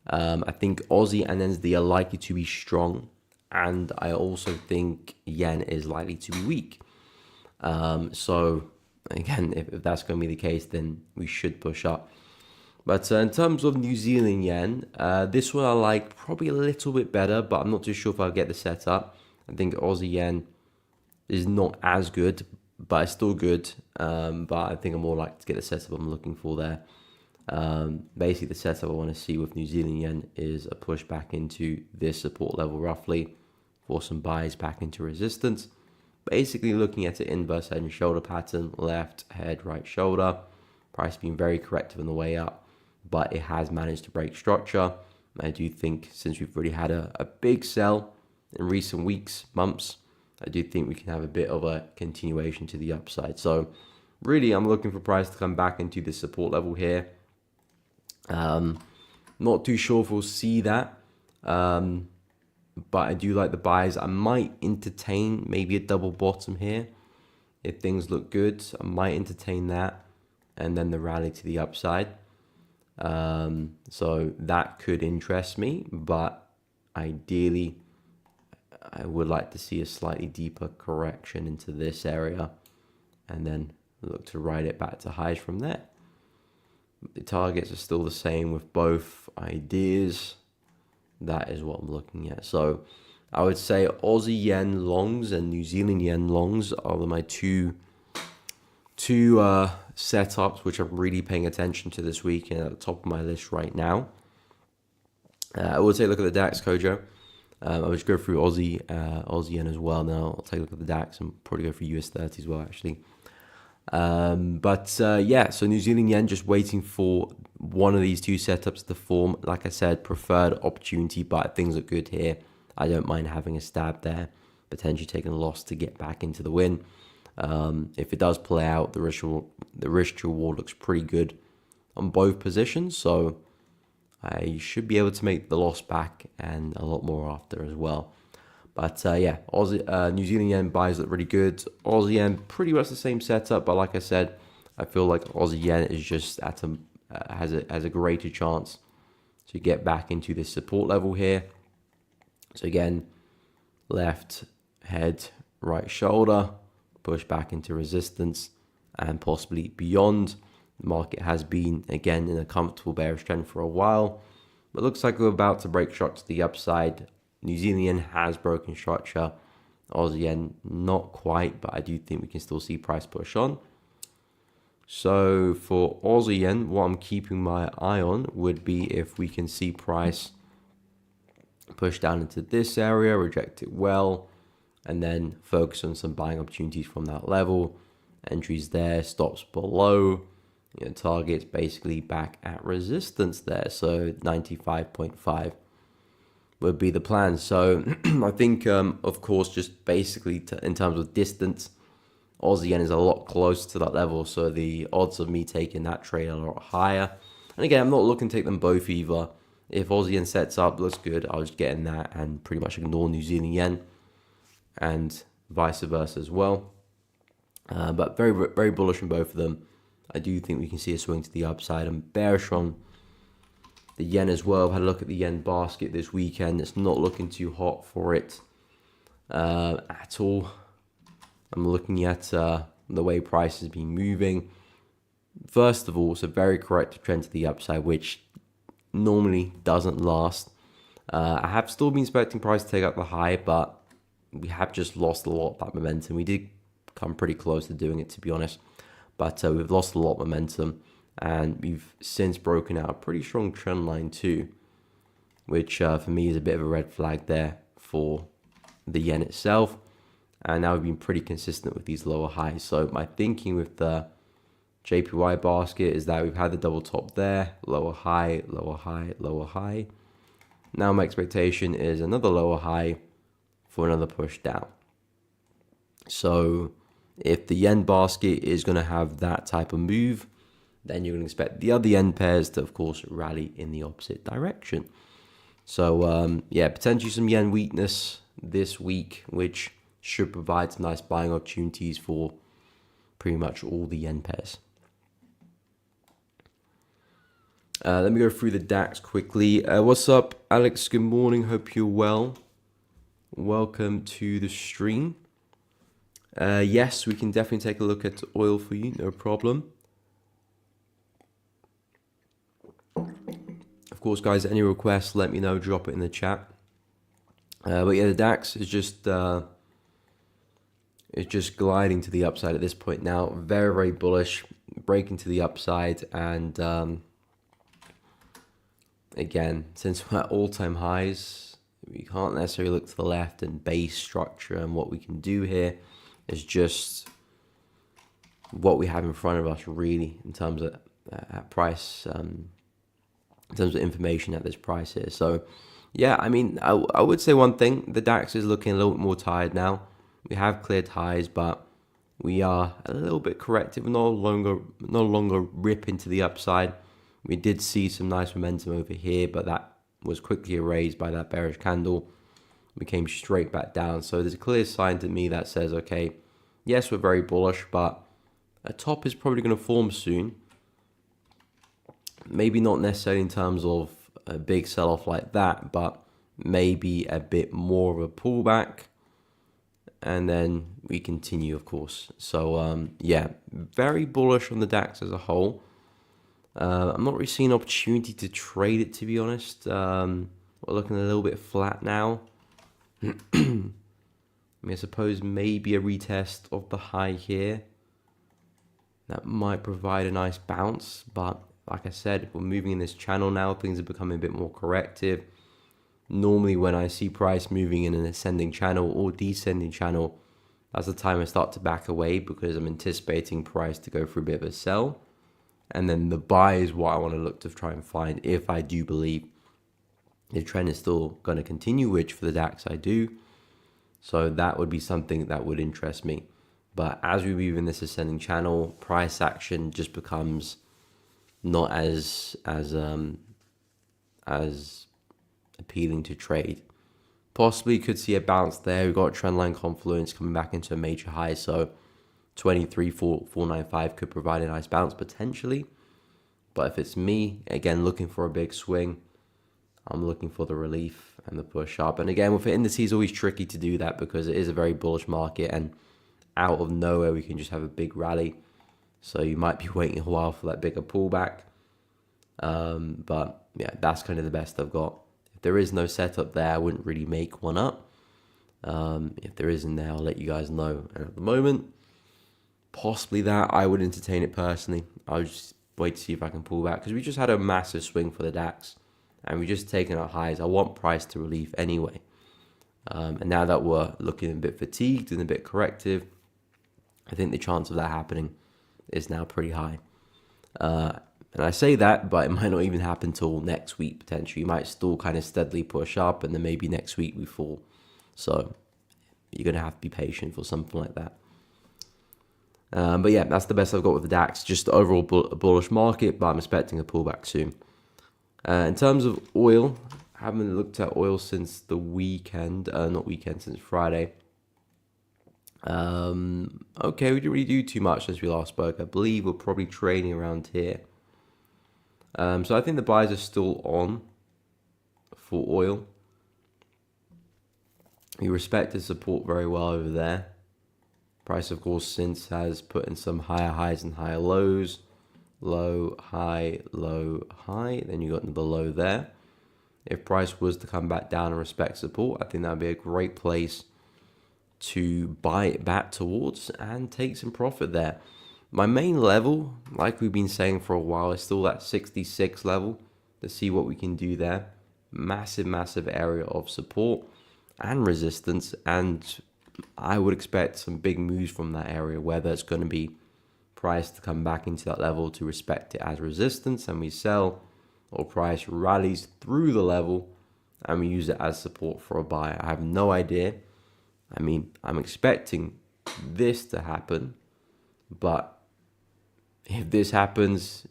I think Aussie and NZD are likely to be strong, and I also think yen is likely to be weak. So again, if that's going to be the case, then we should push up. But in terms of New Zealand yen, this one I like probably a little bit better, but I'm not too sure if I'll get the setup. I think Aussie yen is not as good, but it's still good. But I think I'm more likely to get the setup I'm looking for there. Basically, the setup I want to see with New Zealand yen is a push back into this support level roughly for some buys back into resistance. Basically looking at an inverse head and shoulder pattern, left head, right shoulder. Price being very corrective on the way up, but it has managed to break structure. I do think since we've already had a big sell in recent weeks, months, I do think we can have a bit of a continuation to the upside. So really, I'm looking for price to come back into this support level here. Not too sure if we'll see that, but I do like the buys. I might entertain maybe a double bottom here if things look good. I might entertain that, and then the rally to the upside. So that could interest me, but ideally I would like to see a slightly deeper correction into this area and then look to ride it back to highs from there. The targets are still the same with both ideas. That is what I'm looking at. So I would say Aussie yen longs and New Zealand yen longs are my two setups which I'm really paying attention to this week and at the top of my list right now. I will take a look at the DAX, Kojo. I'll just go through Aussie yen as well now. I'll take a look at the DAX and probably go for US 30 as well, actually. Yeah, so New Zealand yen just waiting for one of these two setups to form. Like I said, preferred opportunity, but things look good here. I don't mind having a stab there, potentially taking a loss to get back into the win. If it does play out, the risk to reward looks pretty good on both positions, so I should be able to make the loss back and a lot more after as well. But yeah, New Zealand yen buys look really good. Aussie yen, pretty much the same setup, but like I said, I feel like Aussie yen is just at a has a greater chance to get back into this support level here. So again, left head, right shoulder, push back into resistance and possibly beyond. The market has been again in a comfortable bearish trend for a while, but looks like we're about to break structure to the upside. New Zealand yen has broken structure. Aussie yen not quite, but I do think we can still see price push on. So for Aussie yen, what I'm keeping my eye on would be if we can see price push down into this area, reject it well, and then focus on some buying opportunities from that level. Entries there, stops below, targets basically back at resistance there. So 95.5 would be the plan. So I think, of course, just basically in terms of distance, Aussie yen is a lot closer to that level. So the odds of me taking that trade are a lot higher. And again, I'm not looking to take them both either. If Aussie yen sets up, looks good, I'll just get in that and pretty much ignore New Zealand yen, and vice versa as well. But very, very bullish on both of them. I do think we can see a swing to the upside. I'm bearish on the yen as well. I've had a look at the yen basket this weekend. It's not looking too hot for it at all. I'm looking at the way price has been moving. First of all, it's a very corrective trend to the upside, which normally doesn't last. I have still been expecting price to take up the high, but we have just lost a lot of that momentum. We did come pretty close to doing it, to be honest, but we've lost a lot of momentum, and we've since broken out a pretty strong trend line too, which for me is a bit of a red flag there for the yen itself. And now we've been pretty consistent with these lower highs. So my thinking with the JPY basket is that we've had the double top there, lower high, lower high, lower high. Now my expectation is another lower high for another push down. So if the yen basket is going to have that type of move, then you're going to expect the other yen pairs to, of course, rally in the opposite direction. So yeah, potentially some yen weakness this week, which should provide some nice buying opportunities for pretty much all the yen pairs. Let me go through the DAX quickly. What's up, Alex? Good morning. Hope you're well. Welcome to the stream. Yes, we can definitely take a look at oil for you. No problem. Of course, guys, any requests, let me know. Drop it in the chat. But yeah, the DAX is just gliding to the upside at this point now. Very, very bullish, breaking to the upside, and again, since we're at all-time highs, we can't necessarily look to the left and base structure, and what we can do here is just what we have in front of us, really, in terms of price, in terms of information at this price here. So yeah, I mean, I would say one thing: the DAX is looking a little bit more tired now. We have cleared highs, but we are a little bit corrective. No longer rip into the upside. We did see some nice momentum over here, but that was quickly erased by that bearish candle. We came straight back down. So there's a clear sign to me that says, okay, yes, we're very bullish, but a top is probably going to form soon. Maybe not necessarily in terms of a big sell-off like that, but maybe a bit more of a pullback. And then we continue, of course. So yeah, very bullish on the DAX as a whole. I'm not really seeing an opportunity to trade it, to be honest. We're looking a little bit flat now. I mean, I suppose maybe a retest of the high here. That might provide a nice bounce. But like I said, we're moving in this channel now. Things are becoming a bit more corrective. Normally when I see price moving in an ascending channel or descending channel, that's the time I start to back away because I'm anticipating price to go through a bit of a sell. And then the buy is what I want to look to try and find if I do believe the trend is still going to continue, which for the DAX I do. So that would be something that would interest me. But as we move in this ascending channel, price action just becomes not as appealing to trade. Possibly could see a bounce there. We've got trendline confluence coming back into a major high, so 23,495 could provide a nice bounce potentially. But if it's me, again, looking for a big swing, I'm looking for the relief and the push up. And again, with the indices, it's always tricky to do that because it is a very bullish market, and out of nowhere, we can just have a big rally. So you might be waiting a while for that bigger pullback. But yeah, that's kind of the best I've got. If there is no setup there, I wouldn't really make one up. If there is in there, I'll let you guys know. And at the moment, possibly that, I would entertain it personally. I'll just wait to see if I can pull back because we just had a massive swing for the DAX and we've just taken our highs. I want price to relief anyway. And now that we're looking a bit fatigued and a bit corrective, I think the chance of that happening is now pretty high. And I say that, but it might not even happen till next week potentially. You might still kind of steadily push up and then maybe next week we fall. So you're going to have to be patient for something like that. But yeah, that's the best I've got with the DAX. Just the overall bullish market, but I'm expecting a pullback soon. In terms of oil, I haven't looked at oil since the weekend. Since Friday. Okay, we didn't really do too much since we last spoke. I believe we're probably trading around here. So I think the buys are still on for oil. We respected support very well over there. Price, of course, since has put in some higher highs and higher lows. Low, high, low, high. Then you got the low there. If price was to come back down and respect support, I think that would be a great place to buy it back towards and take some profit there. My main level, like we've been saying for a while, is still that 66 level to see what we can do there. Massive area of support and resistance, and I would expect some big moves from that area, whether it's going to be price to come back into that level to respect it as resistance and we sell, or price rallies through the level and we use it as support for a buy. I have no idea. I mean, I'm expecting this to happen, but if this happens,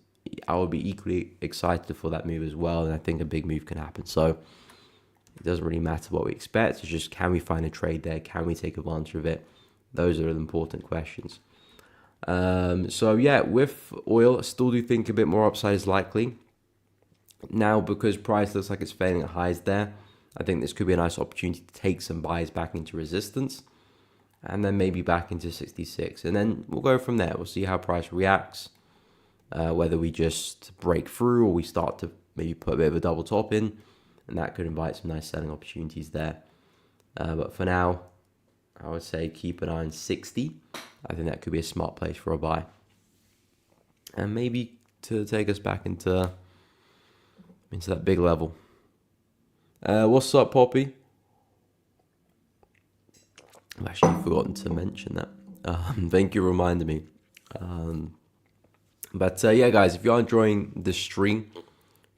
I will be equally excited for that move as well, and I think a big move can happen. So it doesn't really matter what we expect. It's just, can we find a trade there? Can we take advantage of it? Those are the important questions. So yeah, with oil, I still do think a bit more upside is likely. Now, because price looks like it's failing at highs there, I think this could be a nice opportunity to take some buys back into resistance and then maybe back into 66. And then we'll go from there. We'll see how price reacts, whether we just break through or we start to maybe put a bit of a double top in, and that could invite some nice selling opportunities there. But for now, I would say keep an eye on 60. I think that could be a smart place for a buy. And maybe to take us back into that big level. What's up, Poppy? I've actually forgotten to mention that. Thank you for reminding me. But yeah, guys, if you're enjoying the stream,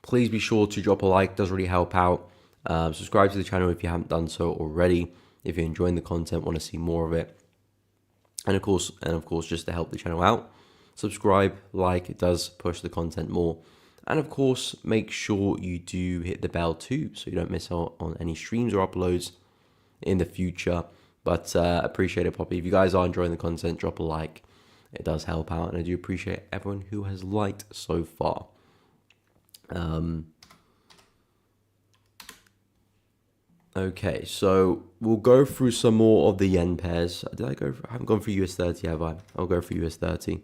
please be sure to drop a like. It does really help out. Subscribe to the channel if you haven't done so already. If you're enjoying the content, want to see more of it. And of course, just to help the channel out, subscribe, like, it does push the content more. And of course, make sure you do hit the bell too, so you don't miss out on any streams or uploads in the future. But appreciate it, Poppy. If you guys are enjoying the content, drop a like. It does help out, and I do appreciate everyone who has liked so far. Okay, so we'll go through some more of the yen pairs. I haven't gone through US 30, have I? I'll go through US 30.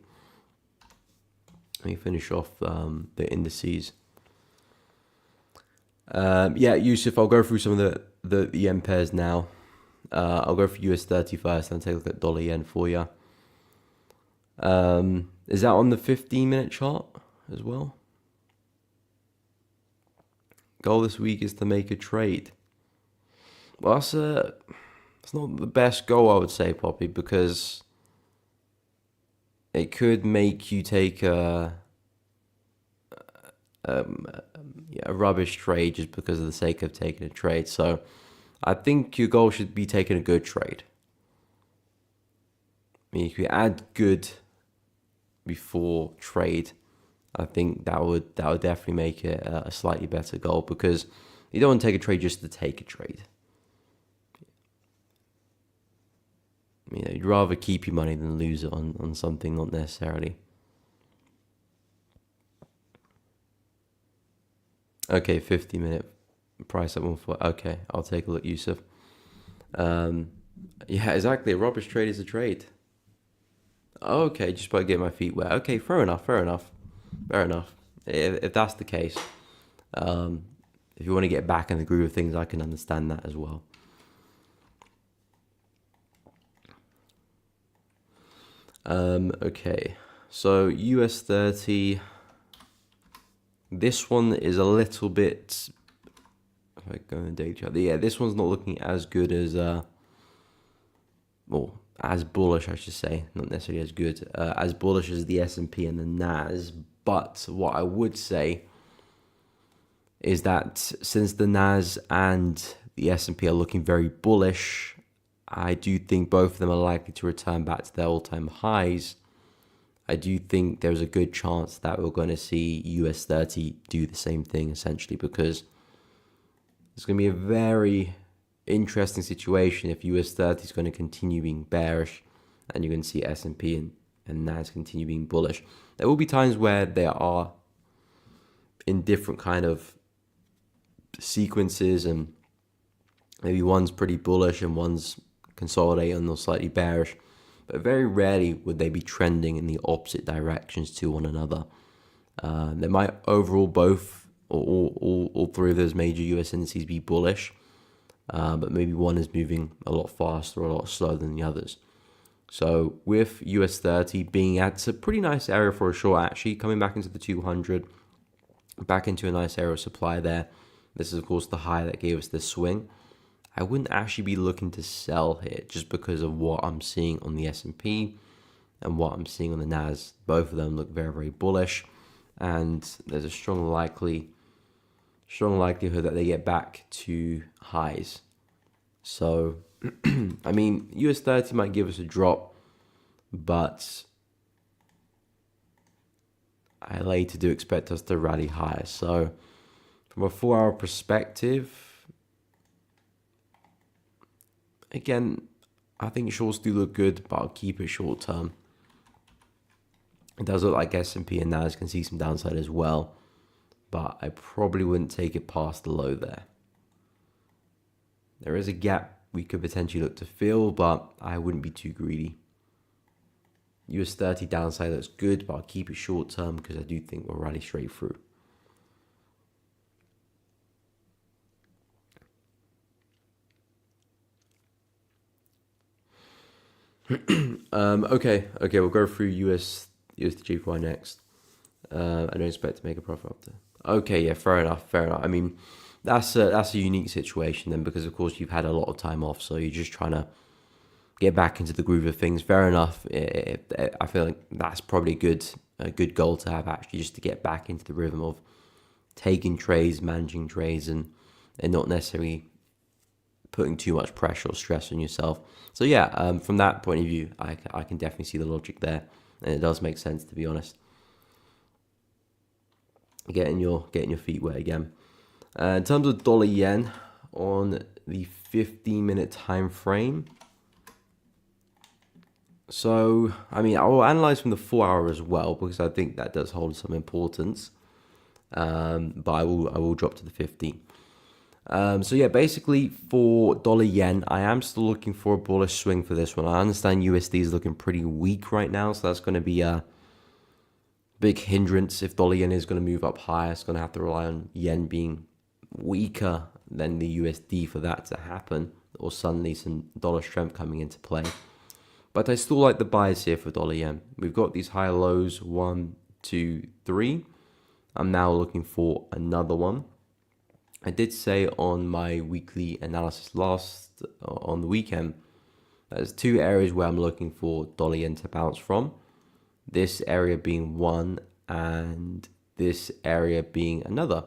Let me finish off the indices. Yeah, Yusuf, I'll go through some of the yen pairs now. I'll go for US 30 first and take a look at dollar yen for you. Is that on the 15-minute chart as well? Goal this week is to make a trade. Well, that's It's not the best goal, I would say, Poppy, because it could make you take a rubbish trade just because of the sake of taking a trade. So I think your goal should be taking a good trade. I mean, if you add good before trade, I think that would definitely make it a slightly better goal, because you don't want to take a trade just to take a trade. You know, you'd rather keep your money than lose it on something not necessarily. Okay, 50-minute price at 1 4. Okay, I'll take a look, Yusuf. Yeah, exactly. A rubbish trade is a trade. Okay, just by getting my feet wet. Okay, fair enough. If that's the case, if you want to get back in the groove of things, I can understand that as well. Okay, so US 30. This one is a little bit. If I go in the day chart, yeah, this one's not looking as good as well, as bullish, I should say, not necessarily as good, as bullish as the S&P and the NAS. But what I would say is that since the NAS and the S&P are looking very bullish, I do think both of them are likely to return back to their all-time highs. I do think there's a good chance that we're going to see US 30 do the same thing, essentially, because it's going to be a very interesting situation if US 30 is going to continue being bearish and you're going to see S&P and NAS continue being bullish. There will be times where they are in different kind of sequences, and maybe one's pretty bullish and one's consolidating or slightly bearish. But very rarely would they be trending in the opposite directions to one another. They might overall both, or all three of those major US indices be bullish, but maybe one is moving a lot faster or a lot slower than the others. So with US 30 being at a pretty nice area for a short, actually coming back into the 200, back into a nice area of supply there. This is of course the high that gave us this swing. I wouldn't actually be looking to sell here just because of what I'm seeing on the S&P and what I'm seeing on the NAS. Both of them look very, very bullish, and there's a strong likelihood that they get back to highs. So, I mean, US 30 might give us a drop, but I later do expect us to rally higher. So, from a 4-hour perspective, again, I think shorts do look good, but I'll keep it short term. It does look like S&P and NAS can see some downside as well, but I probably wouldn't take it past the low there. There is a gap we could potentially look to fill, but I wouldn't be too greedy. US 30 downside looks good, but I'll keep it short term because I do think we'll rally straight through. Okay, we'll go through USD next. I don't expect to make a profit after. Okay, yeah, fair enough. I mean, that's a unique situation then, because of course you've had a lot of time off, so you're just trying to get back into the groove of things. Fair enough. I feel like that's probably a good goal to have, actually, just to get back into the rhythm of taking trades, managing trades, and not necessarily putting too much pressure or stress on yourself. So yeah, from that point of view, I can definitely see the logic there, and it does make sense, to be honest. Getting your feet wet again. In terms of dollar yen on the 15-minute time frame. So, I mean, I will analyze from the 4-hour as well, because I think that does hold some importance. But I will drop to the 15. So yeah, basically for dollar yen, I am still looking for a bullish swing for this one. I understand USD is looking pretty weak right now, so that's going to be a big hindrance. If dollar yen is going to move up higher, it's going to have to rely on yen being weaker than the USD for that to happen, or suddenly some dollar strength coming into play. But I still like the buys here for dollar yen. We've got these high lows, 1, 2, 3. I'm now looking for another one. I did say on my weekly analysis on the weekend, there's two areas where I'm looking for dollar yen to bounce from. This area being one and this area being another.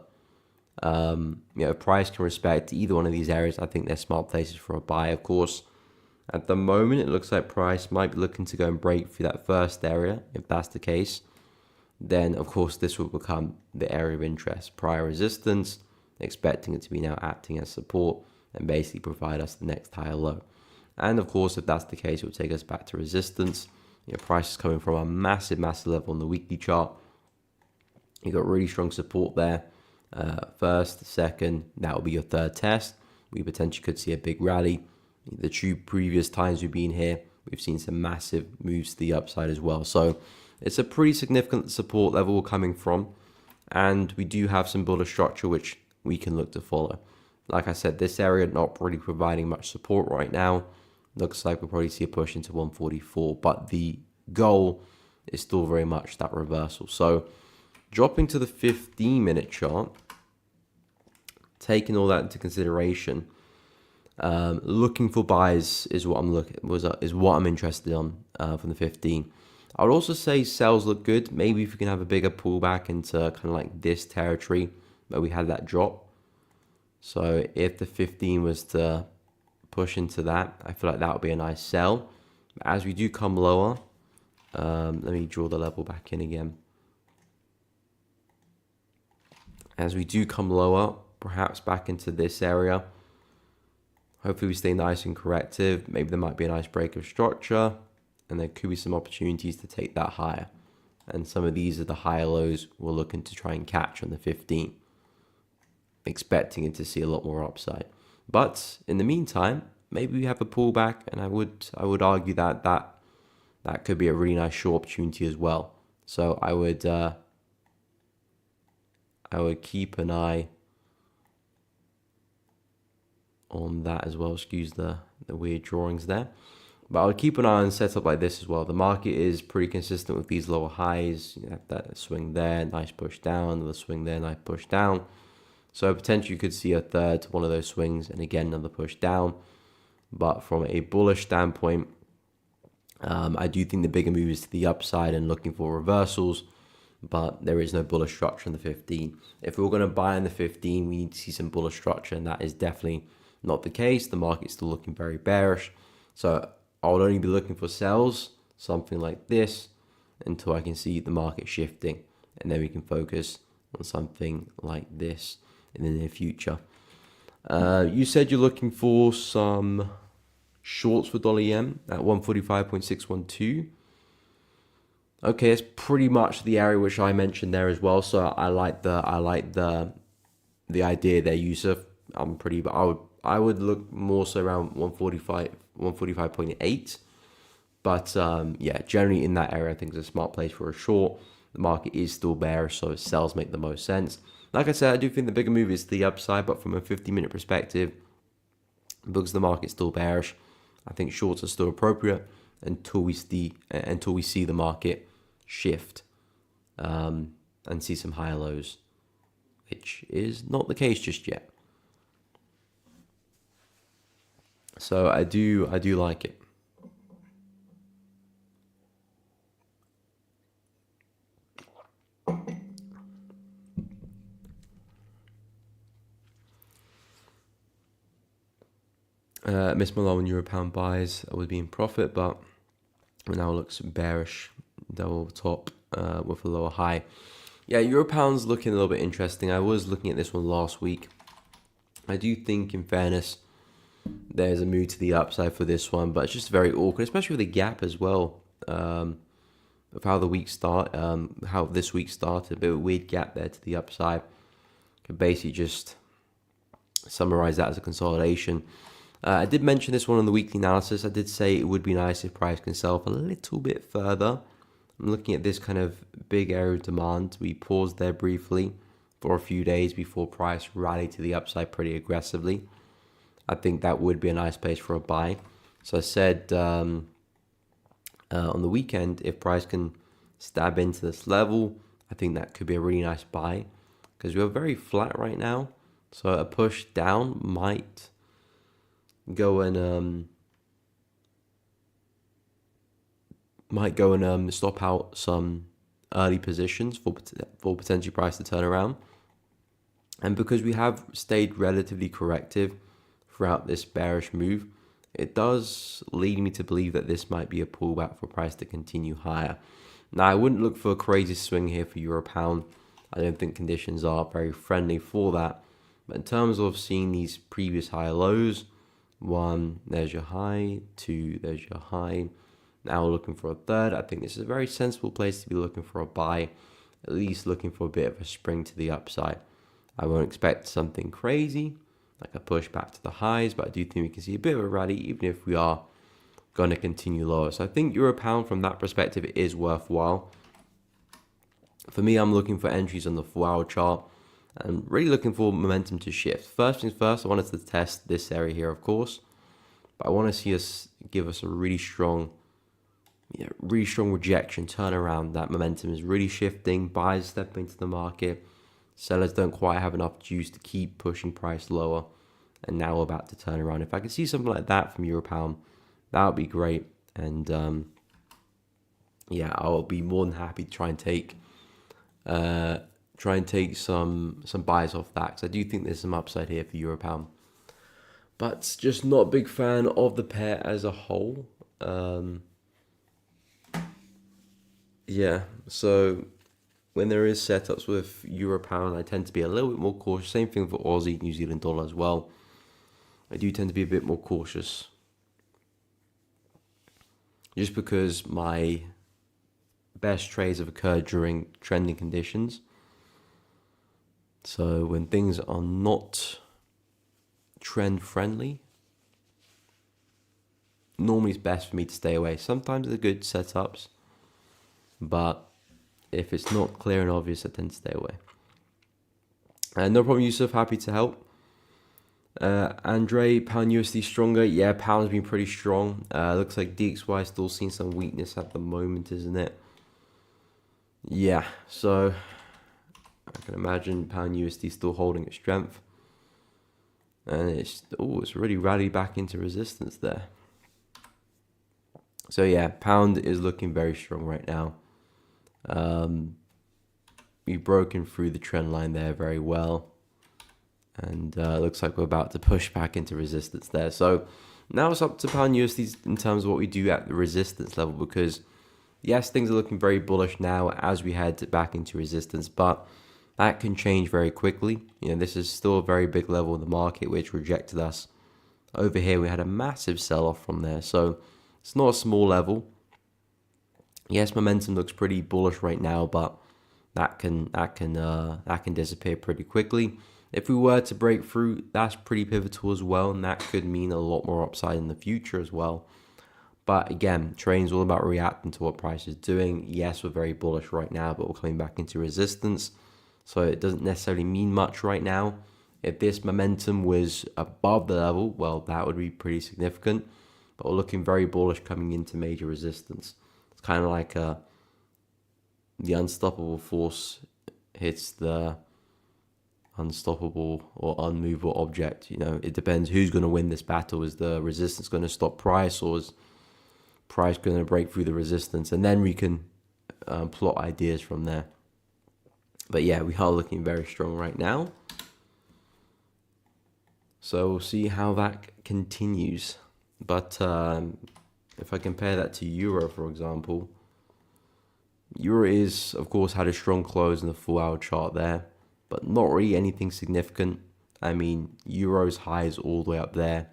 Price can respect either one of these areas. I think they're smart places for a buy, of course. At the moment, it looks like price might be looking to go and break through that first area. If that's the case, then of course this will become the area of interest. Prior resistance, expecting it to be now acting as support and basically provide us the next higher low. And of course, if that's the case, it will take us back to resistance. Price is coming from a massive level on the weekly chart. You got really strong support there. First, second, that will be your third test. We potentially could see a big rally. The two previous times we've been here, we've seen some massive moves to the upside as well. So it's a pretty significant support level coming from. And we do have some bullish structure, which we can look to follow. Like I said, this area not really providing much support right now. Looks like we'll probably see a push into 144, but the goal is still very much that reversal. So dropping to the 15-minute chart, taking all that into consideration, looking for buys is what I'm interested on from the 15. I would also say sells look good. Maybe if we can have a bigger pullback into kind of like this territory where we had that drop. So if the 15 was to push into that, I feel like that would be a nice sell. As we do come lower, let me draw the level back in again. As we do come lower, perhaps back into this area, hopefully we stay nice and corrective. Maybe there might be a nice break of structure, and there could be some opportunities to take that higher. And some of these are the higher lows we're looking to try and catch on the 15, expecting it to see a lot more upside. But in the meantime, maybe we have a pullback, and I would argue that could be a really nice short opportunity as well. So I would keep an eye on that as well. Excuse the weird drawings there. But I would keep an eye on setup like this as well. The market is pretty consistent with these lower highs. You have that swing there, nice push down, another swing there, nice push down. So potentially you could see a third one of those swings, and again another push down. But from a bullish standpoint, I do think the bigger move is to the upside and looking for reversals. But there is no bullish structure in the 15. If we're going to buy in the 15, we need to see some bullish structure, and that is definitely not the case. The market's still looking very bearish. So I would only be looking for sells, something like this, until I can see the market shifting. And then we can focus on something like this in the near future. You said you're looking for some shorts for dollar yen at 145.612. Okay, it's pretty much the area which I mentioned there as well. So I like the idea there, Yusuf. I would look more so around 145.8. But yeah, generally in that area, I think it's a smart place for a short. The market is still bearish, so sells make the most sense. Like I said, I do think the bigger move is to the upside, but from a 50-minute perspective, because the market's still bearish, I think shorts are still appropriate until we see the market shift and see some higher lows, which is not the case just yet. So I do like it. Miss Malone euro pound buys would be in profit, but now looks bearish, double top with a lower high. Yeah, euro pound's looking a little bit interesting. I was looking at this one last week. I do think, in fairness, there's a move to the upside for this one, but it's just very awkward, especially with the gap as well. Of how how this week started, a bit of a weird gap there to the upside. Could basically just summarize that as a consolidation. I did mention this one on the weekly analysis. I did say it would be nice if price can sell up a little bit further. I'm looking at this kind of big area of demand. We paused there briefly for a few days before price rallied to the upside pretty aggressively. I think that would be a nice place for a buy. So I said on the weekend, if price can stab into this level, I think that could be a really nice buy, because we're very flat right now. So a push down might go and stop out some early positions for potentially price to turn around. And because we have stayed relatively corrective throughout this bearish move, it does lead me to believe that this might be a pullback for price to continue higher. Now, I wouldn't look for a crazy swing here for euro pound. I don't think conditions are very friendly for that. But in terms of seeing these previous high lows, one, there's your high, two, there's your high. Now we're looking for a third. I think this is a very sensible place to be looking for a buy, at least looking for a bit of a spring to the upside. I won't expect something crazy, like a push back to the highs, but I do think we can see a bit of a rally, even if we are going to continue lower. So I think euro pound from that perspective is worthwhile. For me, I'm looking for entries on the 4-hour chart and really looking for momentum to shift. First things first, I wanted to test this area here, of course, but I want to see us give us a really strong rejection, turn around. That momentum is really shifting, buyers stepping into the market, sellers don't quite have enough juice to keep pushing price lower, and now we're about to turn around. If I could see something like that from euro pound, that would be great. And yeah, I'll be more than happy to try and take some buys off that, because I do think there's some upside here for euro pound, but just not a big fan of the pair as a whole. Yeah, so when there is setups with euro pound, I tend to be a little bit more cautious. Same thing for Aussie, New Zealand dollar as well. I do tend to be a bit more cautious, just because my best trades have occurred during trending conditions. So when things are not trend friendly, normally it's best for me to stay away. Sometimes they're good setups, but if it's not clear and obvious, I tend to stay away. No problem, Yusuf. Happy to help. Andre, pound USD stronger. Yeah, pound's been pretty strong. Looks like DXY still seeing some weakness at the moment, isn't it? Yeah, so I can imagine pound USD still holding its strength. And it's really rallied back into resistance there. So yeah, pound is looking very strong right now. We've broken through the trend line there very well, and looks like we're about to push back into resistance there. So now it's up to pound USD in terms of what we do at the resistance level, because yes, things are looking very bullish now as we head back into resistance, but that can change very quickly. You know, this is still a very big level in the market which rejected us. Over here we had a massive sell-off from there, so it's not a small level. Yes, momentum looks pretty bullish right now, but that can disappear pretty quickly. If we were to break through, that's pretty pivotal as well, and that could mean a lot more upside in the future as well. But again, trading's all about reacting to what price is doing. Yes, we're very bullish right now, but we're coming back into resistance, so it doesn't necessarily mean much right now. If this momentum was above the level, well, that would be pretty significant. But we're looking very bullish coming into major resistance. It's kind of like the unstoppable force hits the unstoppable or unmovable object. You know, it depends who's going to win this battle. Is the resistance going to stop price, or is price going to break through the resistance? And then we can plot ideas from there. But yeah, we are looking very strong right now. So we'll see how that continues. But if I compare that to euro, for example, euro is, of course, had a strong close in the 4-hour chart there, but not really anything significant. I mean, euro's high is all the way up there.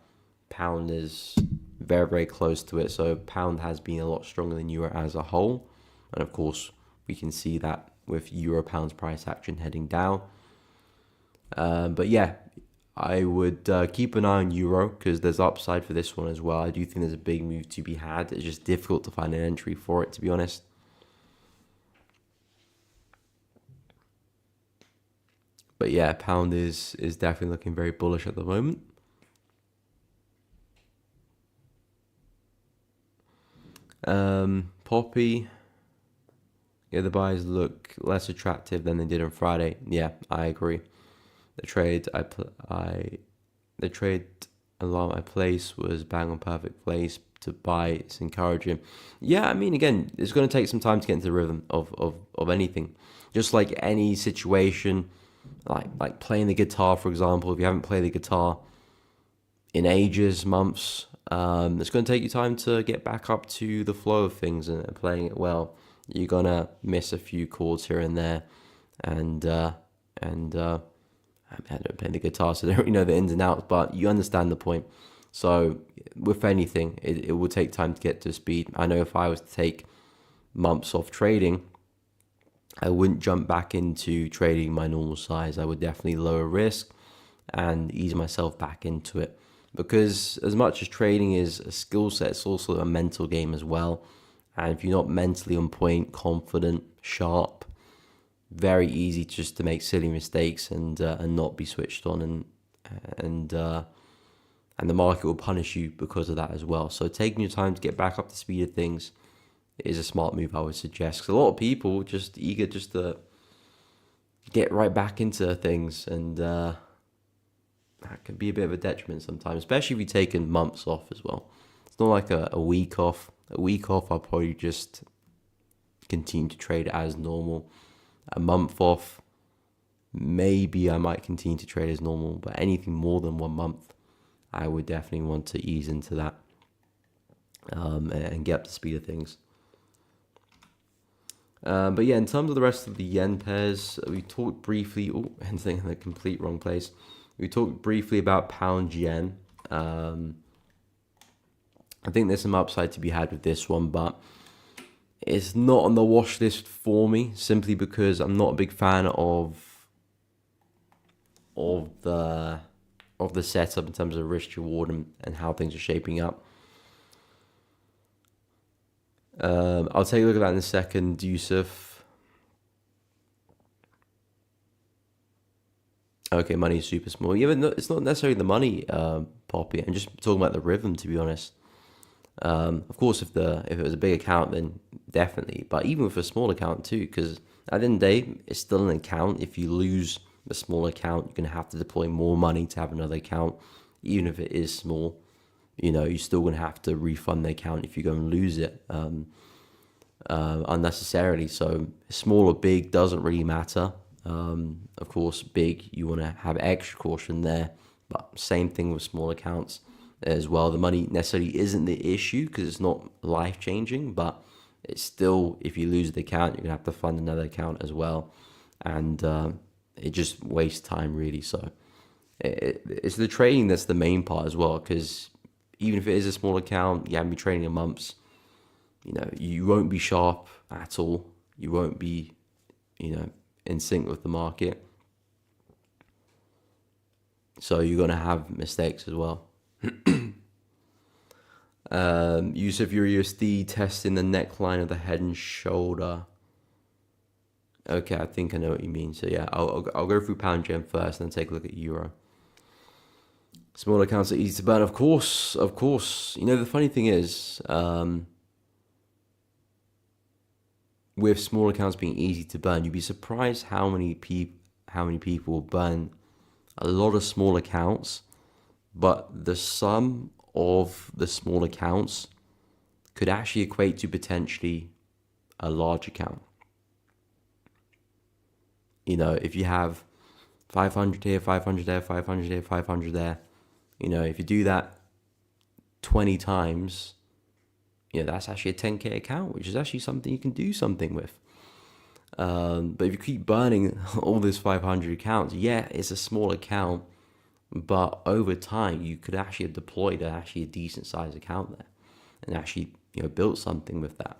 Pound is very, very close to it. So pound has been a lot stronger than euro as a whole. And of course, we can see that with euro pound's price action heading down. But yeah, I would keep an eye on euro, because there's upside for this one as well. I do think there's a big move to be had. It's just difficult to find an entry for it, to be honest. But yeah, pound is definitely looking very bullish at the moment. Poppy, yeah, the buys look less attractive than they did on Friday. Yeah, I agree. The trade the trade alarm I placed was bang on perfect place to buy. It's encouraging. Yeah, I mean, again, it's going to take some time to get into the rhythm of anything. Just like any situation, like playing the guitar, for example. If you haven't played the guitar in ages, months, it's going to take you time to get back up to the flow of things and playing it well. You're going to miss a few chords here and there, and I don't play the guitar, so I don't really know the ins and outs, but you understand the point. So with anything, it will take time to get to speed. I know if I was to take months off trading, I wouldn't jump back into trading my normal size. I would definitely lower risk and ease myself back into it. Because as much as trading is a skill set, it's also a mental game as well. And if you're not mentally on point, confident, sharp, very easy just to make silly mistakes and not be switched on, and the market will punish you because of that as well. So taking your time to get back up to speed of things is a smart move, I would suggest. Because a lot of people just eager just to get right back into things, and that can be a bit of a detriment sometimes, especially if you've taken months off as well. It's not like a week off. A week off, I'll probably just continue to trade as normal. A month off, maybe I might continue to trade as normal, but anything more than 1 month, I would definitely want to ease into that and get up to speed of things. But yeah, in terms of the rest of the yen pairs, we talked briefly. Oh, I'm in the complete wrong place. We talked briefly about pound yen. I think there's some upside to be had with this one, but it's not on the watch list for me, simply because I'm not a big fan of the setup in terms of risk reward and how things are shaping up. I'll take a look at that in a second, Yusuf. Okay, money is super small. Yeah, but no, it's not necessarily the money, Poppy. I'm just talking about the rhythm, to be honest. Of course, if it was a big account, then definitely. But even with a small account too, because at the end of the day, it's still an account. If you lose the small account, you're gonna have to deploy more money to have another account, even if it is small. You're still gonna have to refund the account if you go and lose it unnecessarily. So small or big doesn't really matter. Of course, big, you want to have extra caution there, but same thing with small accounts as well. The money necessarily isn't the issue because it's not life changing, but it's still, if you lose the account, you're gonna have to fund another account as well, and it just wastes time really. So it's the trading that's the main part as well, because even if it is a small account, you haven't been trading in months, you won't be sharp at all. You won't be, in sync with the market. So you're gonna have mistakes as well. Yusuf, your USD testing the neckline of the head and shoulder. Okay, I think I know what you mean. So yeah, I'll go through pound yen first, and then take a look at euro. Small accounts are easy to burn, of course. The funny thing is, with small accounts being easy to burn, you'd be surprised how many people burn a lot of small accounts, but the sum of the small accounts could actually equate to potentially a large account. If you have 500 here, 500 there, 500 here, 500 there, if you do that 20 times, that's actually a 10K account, which is actually something you can do something with. But if you keep burning all these 500 accounts, yeah, it's a small account, but over time you could actually have deployed a decent sized account there and actually built something with that.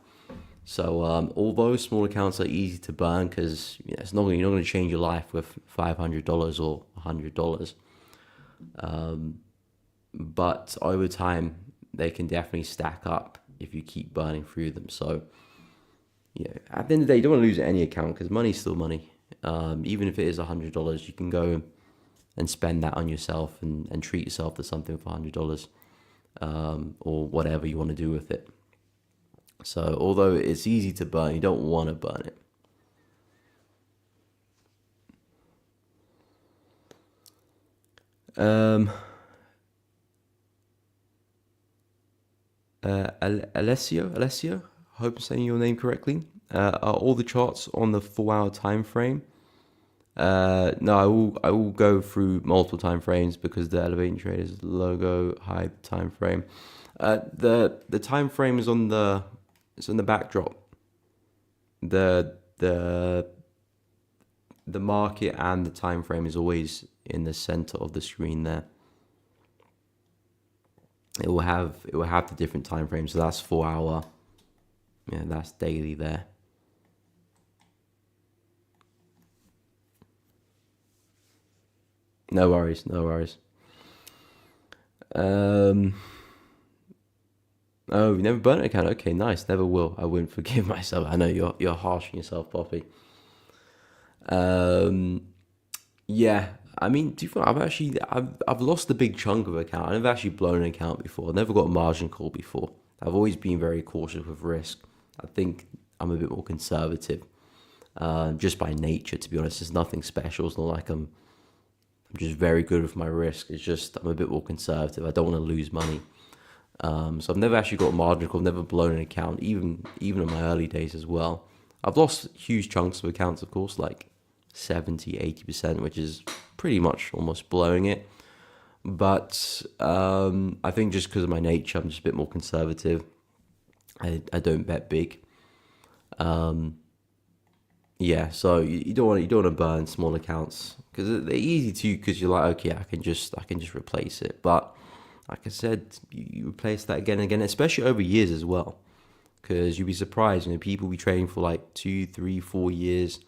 So although small accounts are easy to burn because you're not going to change your life with $500 or $100, but over time they can definitely stack up if you keep burning through them. So at the end of the day, you don't want to lose any account because money's still money. Even if it is $100, you can go and spend that on yourself and treat yourself to something for $100, or whatever you want to do with it. So although it's easy to burn, you don't want to burn it. Um, Alessio, I hope I'm saying your name correctly. Are all the charts on the 4 hour time frame? No, I will go through multiple time frames because the elevating traders logo hide time frame. The time frame is on the backdrop. The the market and the time frame is always in the center of the screen there. It will have the different time frames. So that's 4 hour. Yeah, that's daily there. No worries, no worries. Um, oh, you never burnt an account? Okay, nice. Never will. I wouldn't forgive myself. I know you're harsh on yourself, Poppy. Um, yeah. I mean, do you think I've lost a big chunk of account. I've never actually blown an account before. I've never got a margin call before. I've always been very cautious with risk. I think I'm a bit more conservative, just by nature. To be honest, there's nothing special. It's not like I'm just very good with my risk. It's just I'm a bit more conservative. I don't want to lose money. So I've never actually got a margin call. I've never blown an account, even in my early days as well. I've lost huge chunks of accounts, of course, like 70, 80%, which is pretty much almost blowing it. But I think just because of my nature, I'm just a bit more conservative. I don't bet big. Yeah, so you don't want to burn small accounts because they're easy to, because you're like, okay, I can just replace it. But like I said, you replace that again and again, especially over years as well, because you'd be surprised. People be trading for like 2, 3, 4 years,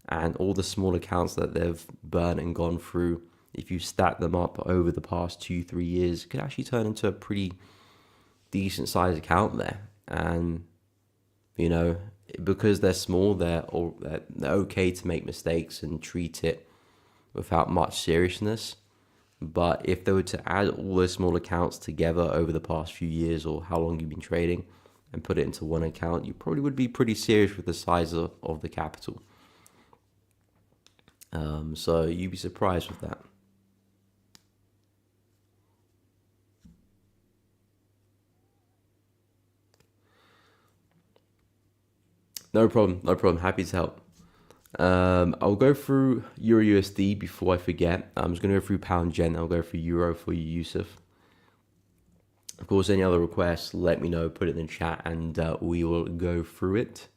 and all the small accounts that they've burned and gone through, if you stack them up over the past 2, 3 years, it could actually turn into a pretty decent sized account there. And you know, because they're small, they're okay to make mistakes and treat it without much seriousness. But if they were to add all those small accounts together over the past few years or how long you've been trading and put it into one account, you probably would be pretty serious with the size of the capital. So you'd be surprised with that. No problem, no problem. Happy to help. I'll go through Euro USD before I forget. I'm just going to go through Pound Yen. I'll go through Euro for you, Yusuf. Of course, any other requests, let me know. Put it in the chat, and we will go through it.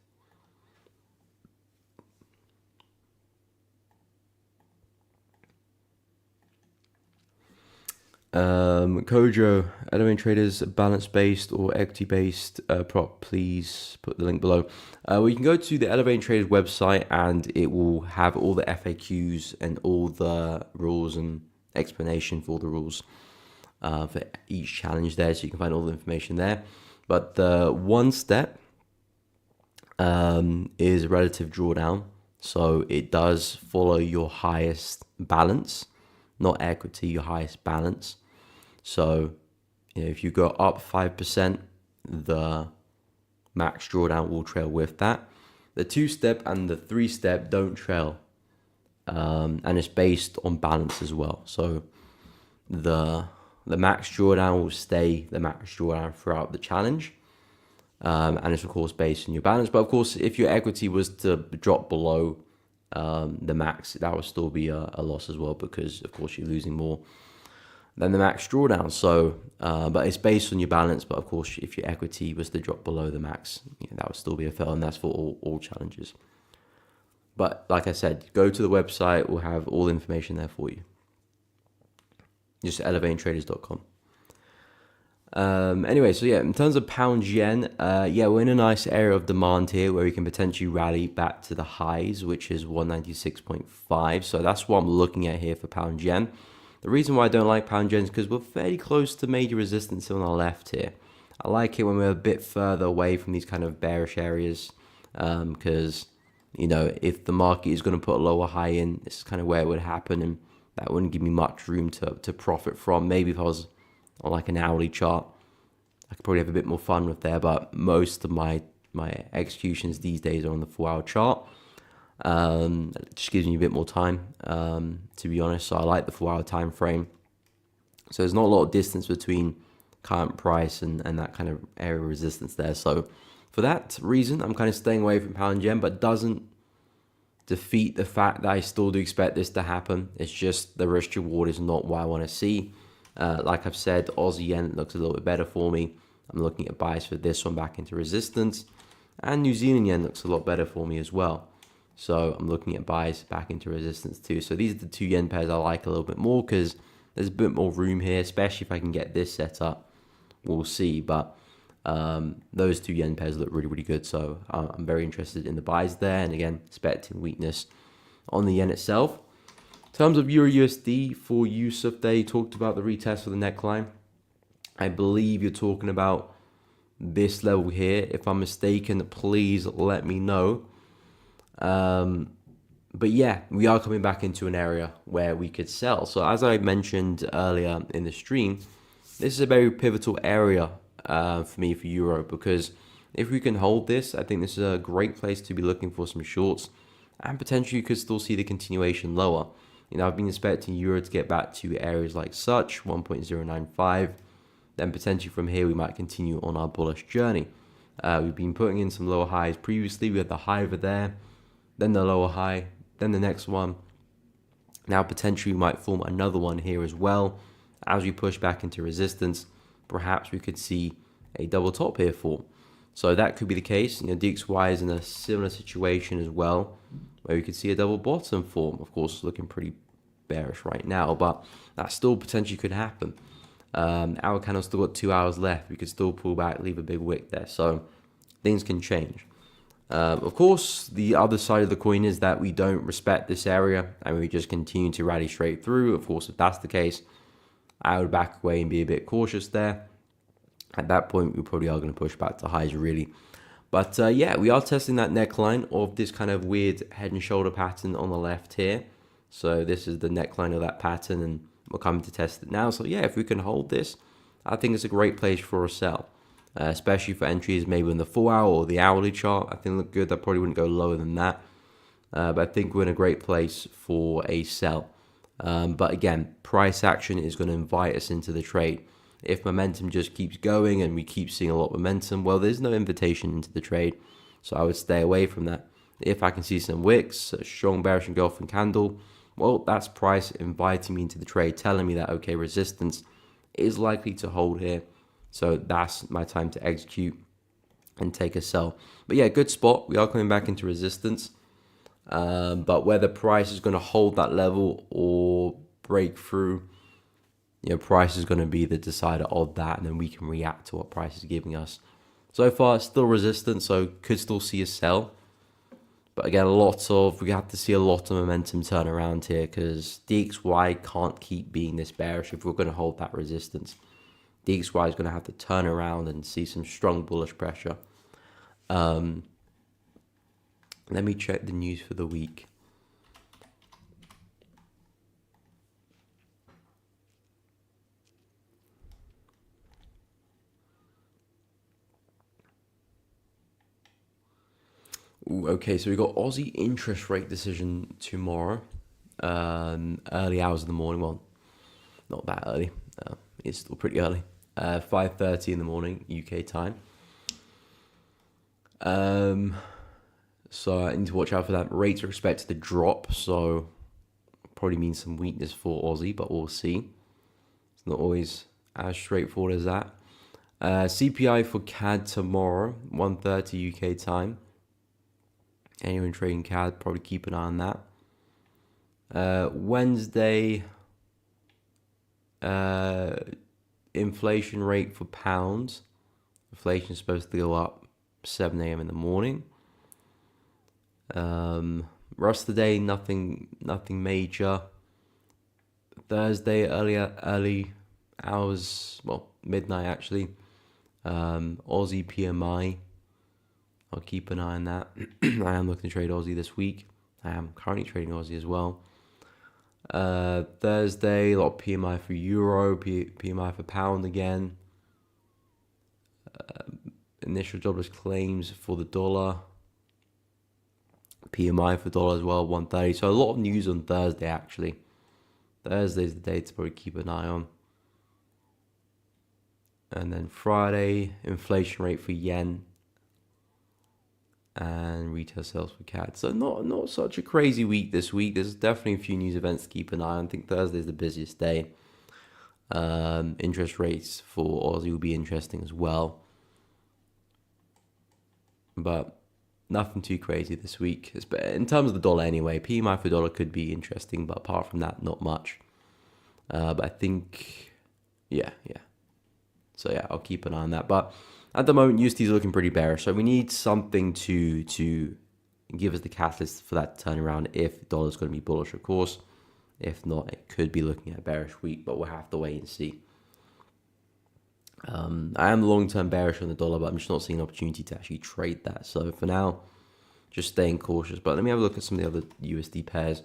Kojo, elevator traders, balance based or equity based prop, please put the link below. Well, you can go to the elevator traders website and it will have all the FAQs and all the rules and explanation for all the rules for each challenge there, so you can find all the information there. But the one step is relative drawdown, so it does follow your highest balance, not equity, your highest balance. So, if you go up 5%, the max drawdown will trail with that. The 2-step and the 3-step don't trail, and it's based on balance as well. So, the max drawdown will stay the max drawdown throughout the challenge, and it's of course based on your balance. But of course, if your equity was to drop below the max, that would still be a loss as well, because of course you're losing more than the max drawdown. So, but it's based on your balance. But of course, if your equity was to drop below the max, that would still be a fail, and that's for all challenges. But like I said, go to the website. We'll have all the information there for you. Just elevatingtraders.com. Anyway, so yeah, in terms of pound yen, we're in a nice area of demand here where we can potentially rally back to the highs, which is 196.5. So that's what I'm looking at here for pound yen. The reason why I don't like pound yen is because we're fairly close to major resistance on our left here. I like it when we're a bit further away from these kind of bearish areas, because if the market is going to put a lower high in, this is kind of where it would happen, and that wouldn't give me much room to profit from. Maybe if I was on like an hourly chart, I could probably have a bit more fun with there, but most of my executions these days are on the 4-hour chart. It just gives me a bit more time, to be honest. So I like the 4-hour time frame. So there's not a lot of distance between current price and that kind of area of resistance there. So for that reason, I'm kind of staying away from pound yen, but doesn't defeat the fact that I still do expect this to happen. It's just the risk reward is not what I want to see. Like I've said, Aussie yen looks a little bit better for me. I'm looking at buys for this one back into resistance, and New Zealand yen looks a lot better for me as well. So I'm looking at buys back into resistance too. So these are the two yen pairs I like a little bit more because there's a bit more room here, especially if I can get this set up. We'll see, but those two yen pairs look really, really good. So I'm very interested in the buys there. And again, expecting weakness on the yen itself. In terms of Euro USD for Yusuf, they talked about the retest for the neckline. I believe you're talking about this level here. If I'm mistaken, please let me know. But yeah, we are coming back into an area where we could sell. So as I mentioned earlier in the stream, this is a very pivotal area for me for Euro, because if we can hold this, I think this is a great place to be looking for some shorts, and potentially you could still see the continuation lower. You know, I've been expecting Euro to get back to areas like such, 1.095. Then potentially from here, we might continue on our bullish journey. We've been putting in some lower highs previously. We had the high over there, then the lower high, then the next one. Now potentially we might form another one here as well. As we push back into resistance, perhaps we could see a double top here form. So that could be the case. You know, DXY is in a similar situation as well, where we could see a double bottom form. Of course, looking pretty bearish right now, but that still potentially could happen. Our candle's still got 2 hours left. We could still pull back, leave a big wick there. So things can change. Of course, the other side of the coin is that we don't respect this area and we just continue to rally straight through. Of course, if that's the case, I would back away and be a bit cautious there. At that point, we probably are going to push back to highs, really. But yeah, we are testing that neckline of this kind of weird head and shoulder pattern on the left here. So this is the neckline of that pattern, and we're coming to test it now. So yeah, if we can hold this, I think it's a great place for a sell. Especially for entries maybe in the 4 hour or the hourly chart. I think look good. That probably wouldn't go lower than that. But I think we're in a great place for a sell. But again, price action is going to invite us into the trade. If momentum just keeps going and we keep seeing a lot of momentum, well, there's no invitation into the trade. So I would stay away from that. If I can see some wicks, a strong bearish engulfing candle, well, that's price inviting me into the trade, telling me that, okay, resistance is likely to hold here. So that's my time to execute and take a sell. But yeah, good spot. We are coming back into resistance. But whether price is going to hold that level or break through, you know, price is going to be the decider of that, and then we can react to what price is giving us. So far, it's still resistance, so could still see a sell. But again, we have to see a lot of momentum turn around here, because DXY can't keep being this bearish if we're going to hold that resistance. DXY is going to have to turn around and see some strong bullish pressure. Let me check the news for the week. Ooh, okay, so we got Aussie interest rate decision tomorrow. Early hours of the morning. Well, not that early. It's still pretty early. 5:30 in the morning, UK time. So I need to watch out for that. Rates are expected to drop, so probably means some weakness for Aussie, but we'll see. It's not always as straightforward as that. CPI for CAD tomorrow, 1:30 UK time. Anyone trading CAD, probably keep an eye on that. Wednesday, inflation rate for pounds. Inflation is supposed to go up 7 a.m. in the morning. Rest of the day, nothing major. Thursday, early hours, well, midnight actually. Aussie PMI. I'll keep an eye on that. I am looking to trade Aussie this week. I am currently trading Aussie as well. Thursday, a lot of PMI for Euro, PMI for Pound again. Initial jobless claims for the dollar. PMI for dollar as well, 130. So a lot of news on Thursday actually. Thursday's the day to probably keep an eye on. And then Friday, inflation rate for yen and retail sales for CAD. So not such a crazy week this week. There's definitely a few news events to keep an eye on. I think Thursday's the busiest day. Interest rates for Aussie will be interesting as well. But nothing too crazy this week. In terms of the dollar anyway, PMI for dollar could be interesting, but apart from that, not much. But I think, yeah. So yeah, I'll keep an eye on that. But at the moment, USD is looking pretty bearish. So we need something to give us the catalyst for that to turn around if the dollar is going to be bullish, of course. If not, it could be looking at a bearish week, but we'll have to wait and see. I am long-term bearish on the dollar, but I'm just not seeing an opportunity to actually trade that. So for now, just staying cautious. But let me have a look at some of the other USD pairs.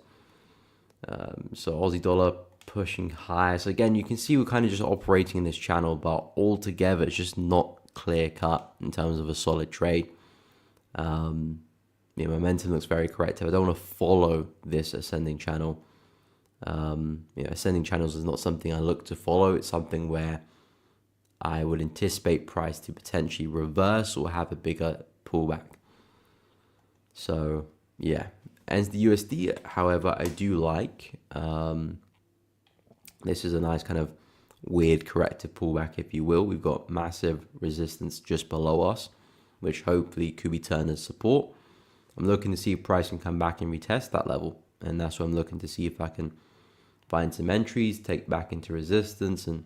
So Aussie dollar pushing higher. So again, you can see we're kind of just operating in this channel, but altogether, it's just not clear-cut in terms of a solid trade. Momentum looks very corrective. I don't want to follow this ascending channel. Ascending channels is not something I look to follow. It's something where I would anticipate price to potentially reverse or have a bigger pullback. So yeah, and the USD, however, I do like. This is a nice kind of weird corrective pullback, if you will. We've got massive resistance just below us, which hopefully could be turned as support. I'm looking to see if price can come back and retest that level, and that's what I'm looking to see if I can find some entries, take back into resistance, and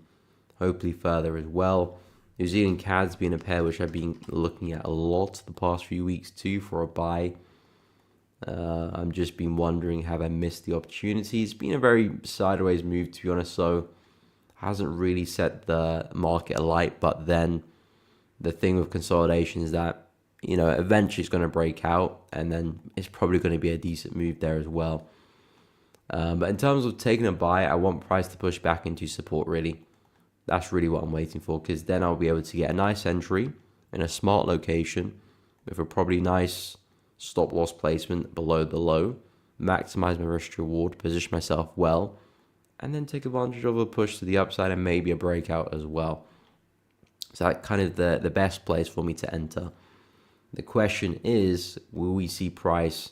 hopefully further as well. New Zealand CAD's been a pair which I've been looking at a lot the past few weeks too for a buy. I'm just been wondering, have I missed the opportunity? It's been a very sideways move, to be honest, so hasn't really set the market alight. But then the thing with consolidation is that, eventually it's going to break out, and then it's probably going to be a decent move there as well. But in terms of taking a buy, I want price to push back into support, really. That's really what I'm waiting for, because then I'll be able to get a nice entry in a smart location with a probably nice stop loss placement below the low, maximize my risk reward, position myself well, and then take advantage of a push to the upside and maybe a breakout as well. So that's kind of the best place for me to enter. The question is, will we see price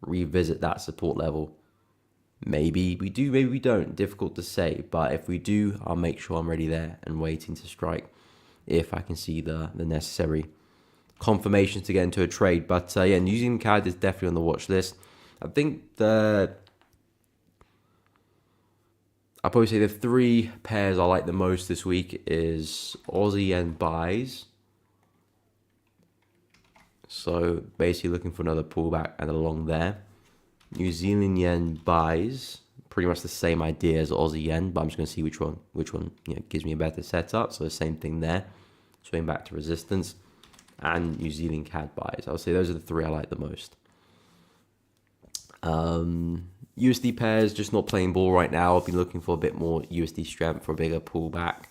revisit that support level? Maybe we do, maybe we don't. Difficult to say, but if we do, I'll make sure I'm ready there and waiting to strike if I can see the necessary confirmation to get into a trade. But New Zealand CAD is definitely on the watch list. I think I'll probably say the three pairs I like the most this week is Aussie yen buys. So basically looking for another pullback and along there. New Zealand yen buys, pretty much the same idea as Aussie yen, but I'm just going to see which one gives me a better setup. So the same thing there, swing back to resistance, and New Zealand CAD buys. I'll say those are the three I like the most. USD pairs just not playing ball right now. I've been looking for a bit more USD strength for a bigger pullback.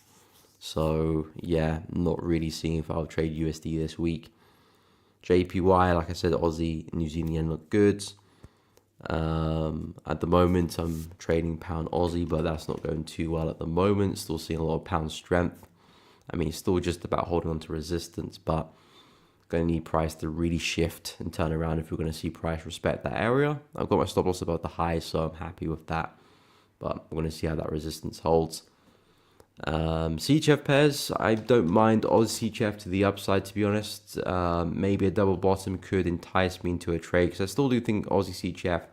So yeah, not really seeing if I'll trade USD this week. JPY, like I said, Aussie, New Zealand yen look good. At the moment, I'm trading pound Aussie, but that's not going too well at the moment. Still seeing a lot of pound strength. I mean, it's still just about holding on to resistance, but going to need price to really shift and turn around if we're going to see price respect that area. I've got my stop loss above the high, so I'm happy with that. But we're going to see how that resistance holds. CHF pairs, I don't mind Aussie CHF to the upside, to be honest. Maybe a double bottom could entice me into a trade, because I still do think Aussie CHF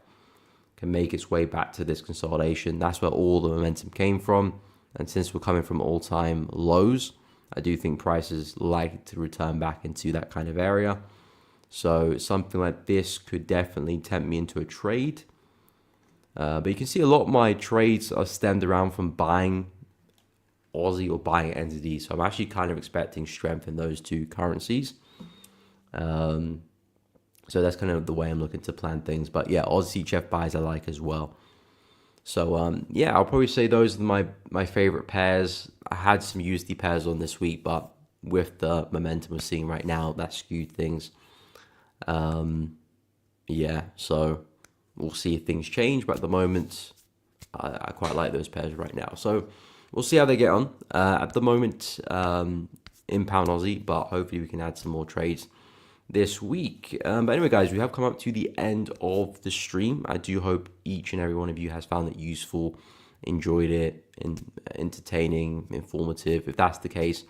can make its way back to this consolidation. That's where all the momentum came from. And since we're coming from all-time lows, I do think price is likely to return back into that kind of area. So something like this could definitely tempt me into a trade. But you can see a lot of my trades are stemmed around from buying Aussie or buying entities. So I'm actually kind of expecting strength in those two currencies. So that's kind of the way I'm looking to plan things. But yeah, Aussie CHF buys I like as well. So I'll probably say those are my favorite pairs. I had some USD pairs on this week, but with the momentum we're seeing right now, that skewed things. So we'll see if things change. But at the moment, I quite like those pairs right now. So we'll see how they get on. At the moment, in pound Aussie, but hopefully we can add some more trades this week. But anyway, guys, we have come up to the end of the stream. I do hope each and every one of you has found it useful, enjoyed it, entertaining, informative. If that's the case,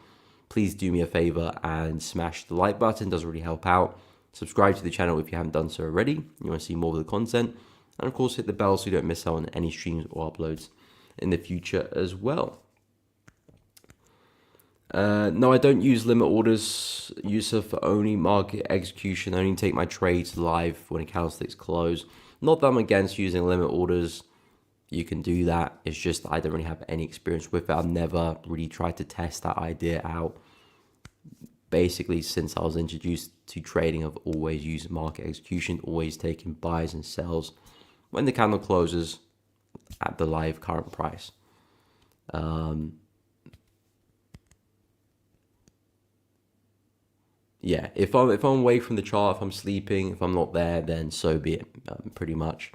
please do me a favor and smash the like button. It does really help out. Subscribe to the channel if you haven't done so already. You want to see more of the content. And of course, hit the bell so you don't miss out on any streams or uploads in the future as well. No, I don't use limit orders. Use it for only market execution. I only take my trades live when a candlestick's close. Not that I'm against using limit orders. You can do that. It's just I don't really have any experience with it. I've never really tried to test that idea out. Basically, since I was introduced to trading, I've always used market execution, always taking buys and sells when the candle closes at the live current price. Yeah, if I'm away from the chart, if I'm sleeping, if I'm not there, then so be it, pretty much.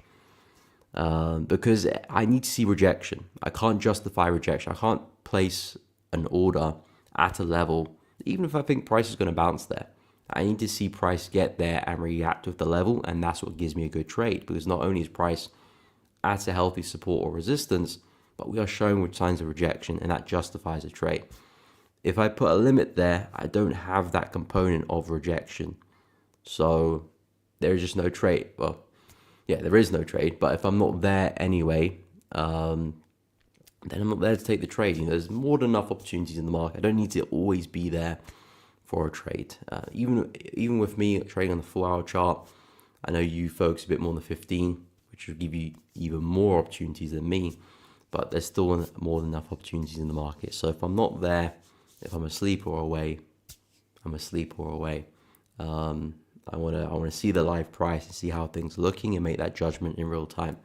Because I need to see rejection. I can't justify rejection. I can't place an order at a level, even if I think price is going to bounce there. I need to see price get there and react with the level, and that's what gives me a good trade. Because not only is price at a healthy support or resistance, but we are showing signs of rejection, and that justifies a trade. If I put a limit there, I don't have that component of rejection. So there is just no trade. Well, yeah, there is no trade. But if I'm not there anyway, then I'm not there to take the trade. You know, there's more than enough opportunities in the market. I don't need to always be there for a trade. Even with me trading on the 4-hour chart, I know you folks a bit more on the 15, which will give you even more opportunities than me. But there's still more than enough opportunities in the market. So if I'm not there, if I'm asleep or away, I'm asleep or away. I wanna see the live price and see how things are looking and make that judgment in real time.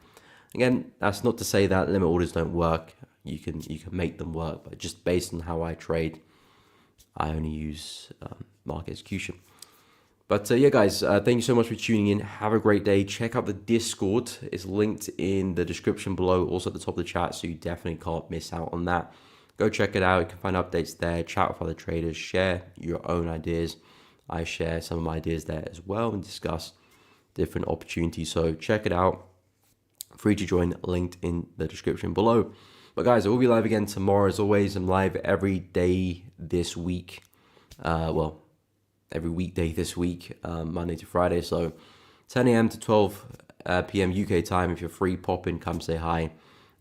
Again, that's not to say that limit orders don't work. You can make them work, but just based on how I trade, I only use market execution. But yeah, guys, thank you so much for tuning in. Have a great day. Check out the Discord. It's linked in the description below, also at the top of the chat, so you definitely can't miss out on that. Go check it out. You can find updates there, chat with other traders, share your own ideas. I share some of my ideas there as well and discuss different opportunities. So check it out. Free to join, linked in the description below. But guys, I will be live again tomorrow. As always, I'm live every day this week. Every weekday this week, Monday to Friday. So 10 a.m. to 12 p.m. UK time. If you're free, pop in, come say hi,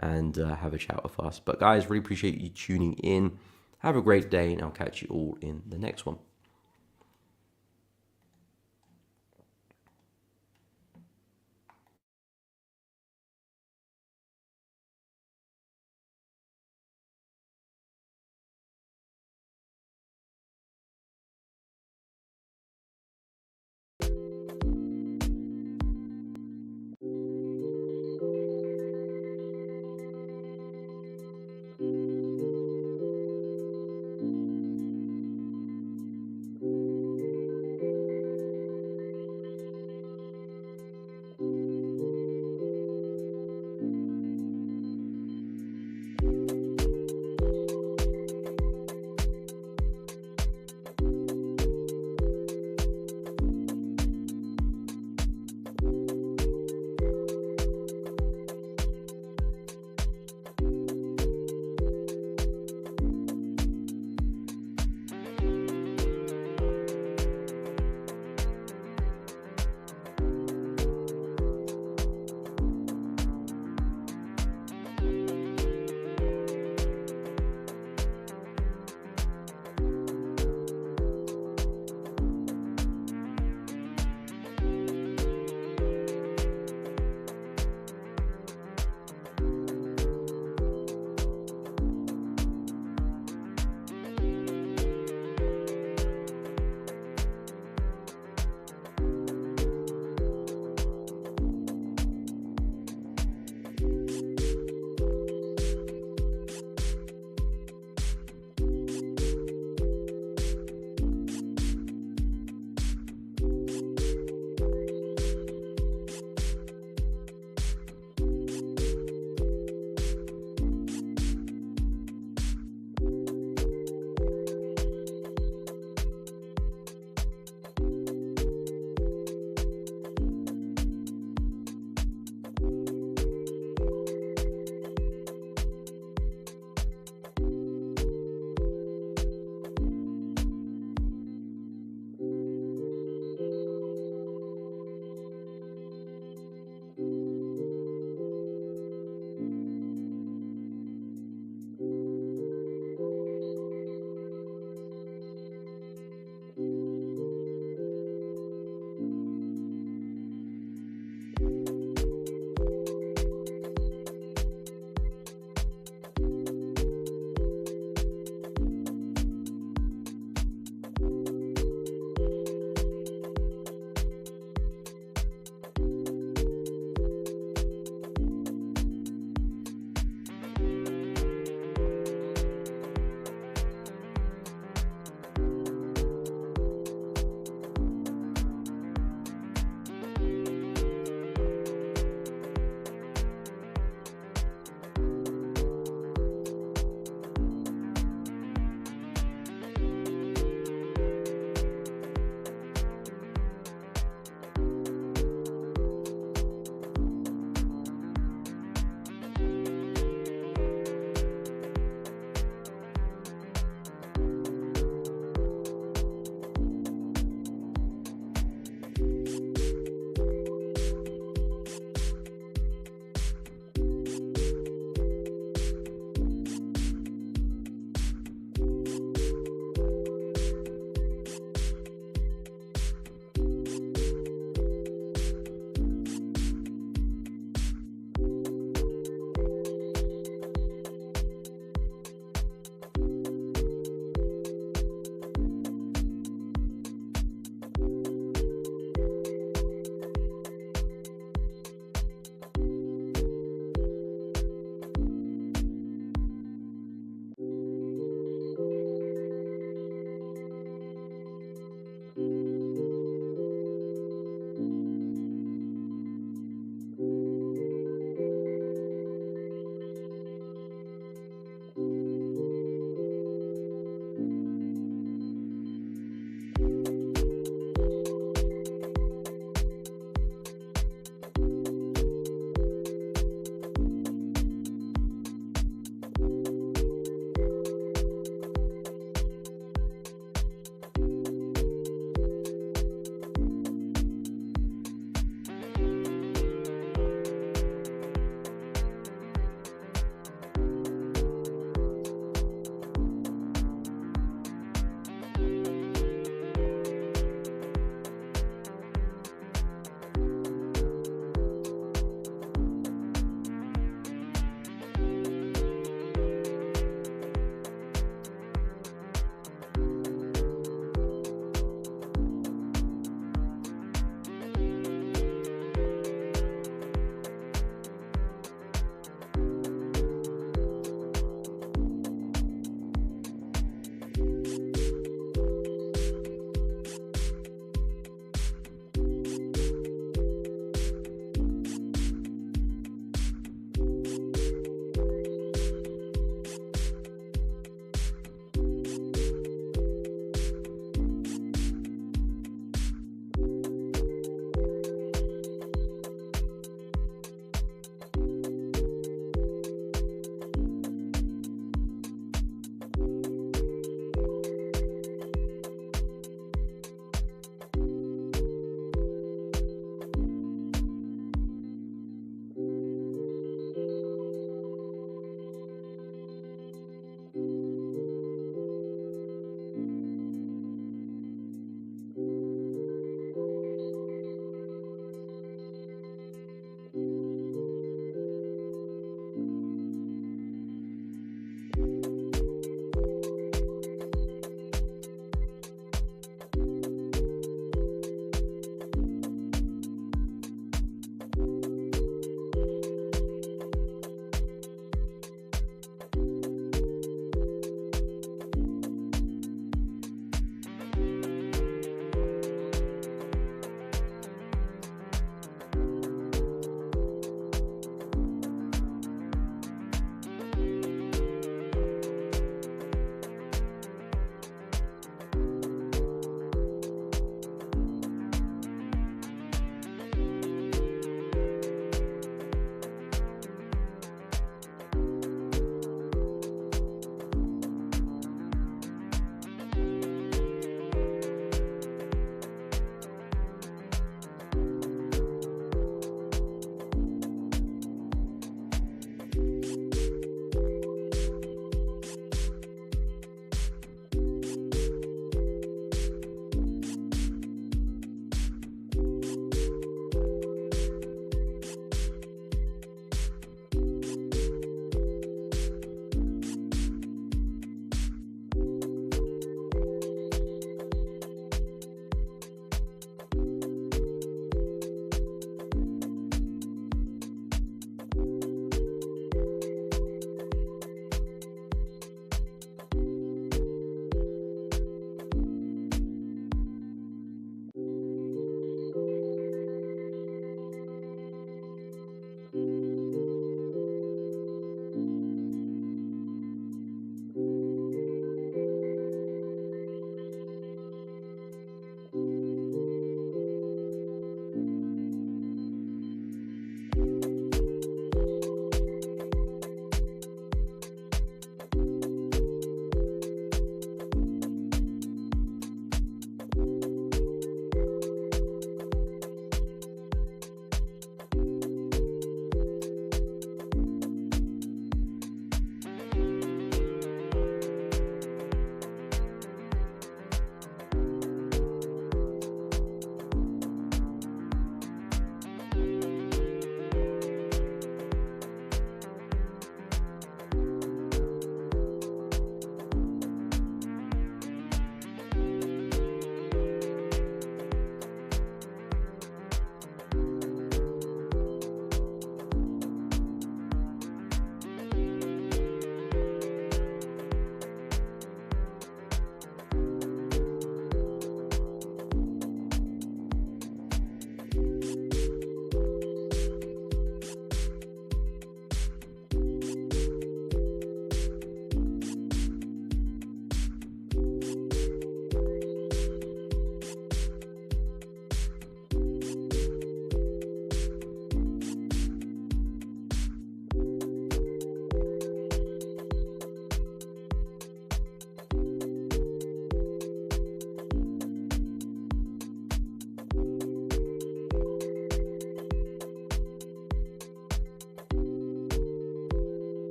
and have a chat with us. But guys, really appreciate you tuning in. Have a great day, and I'll catch you all in the next one.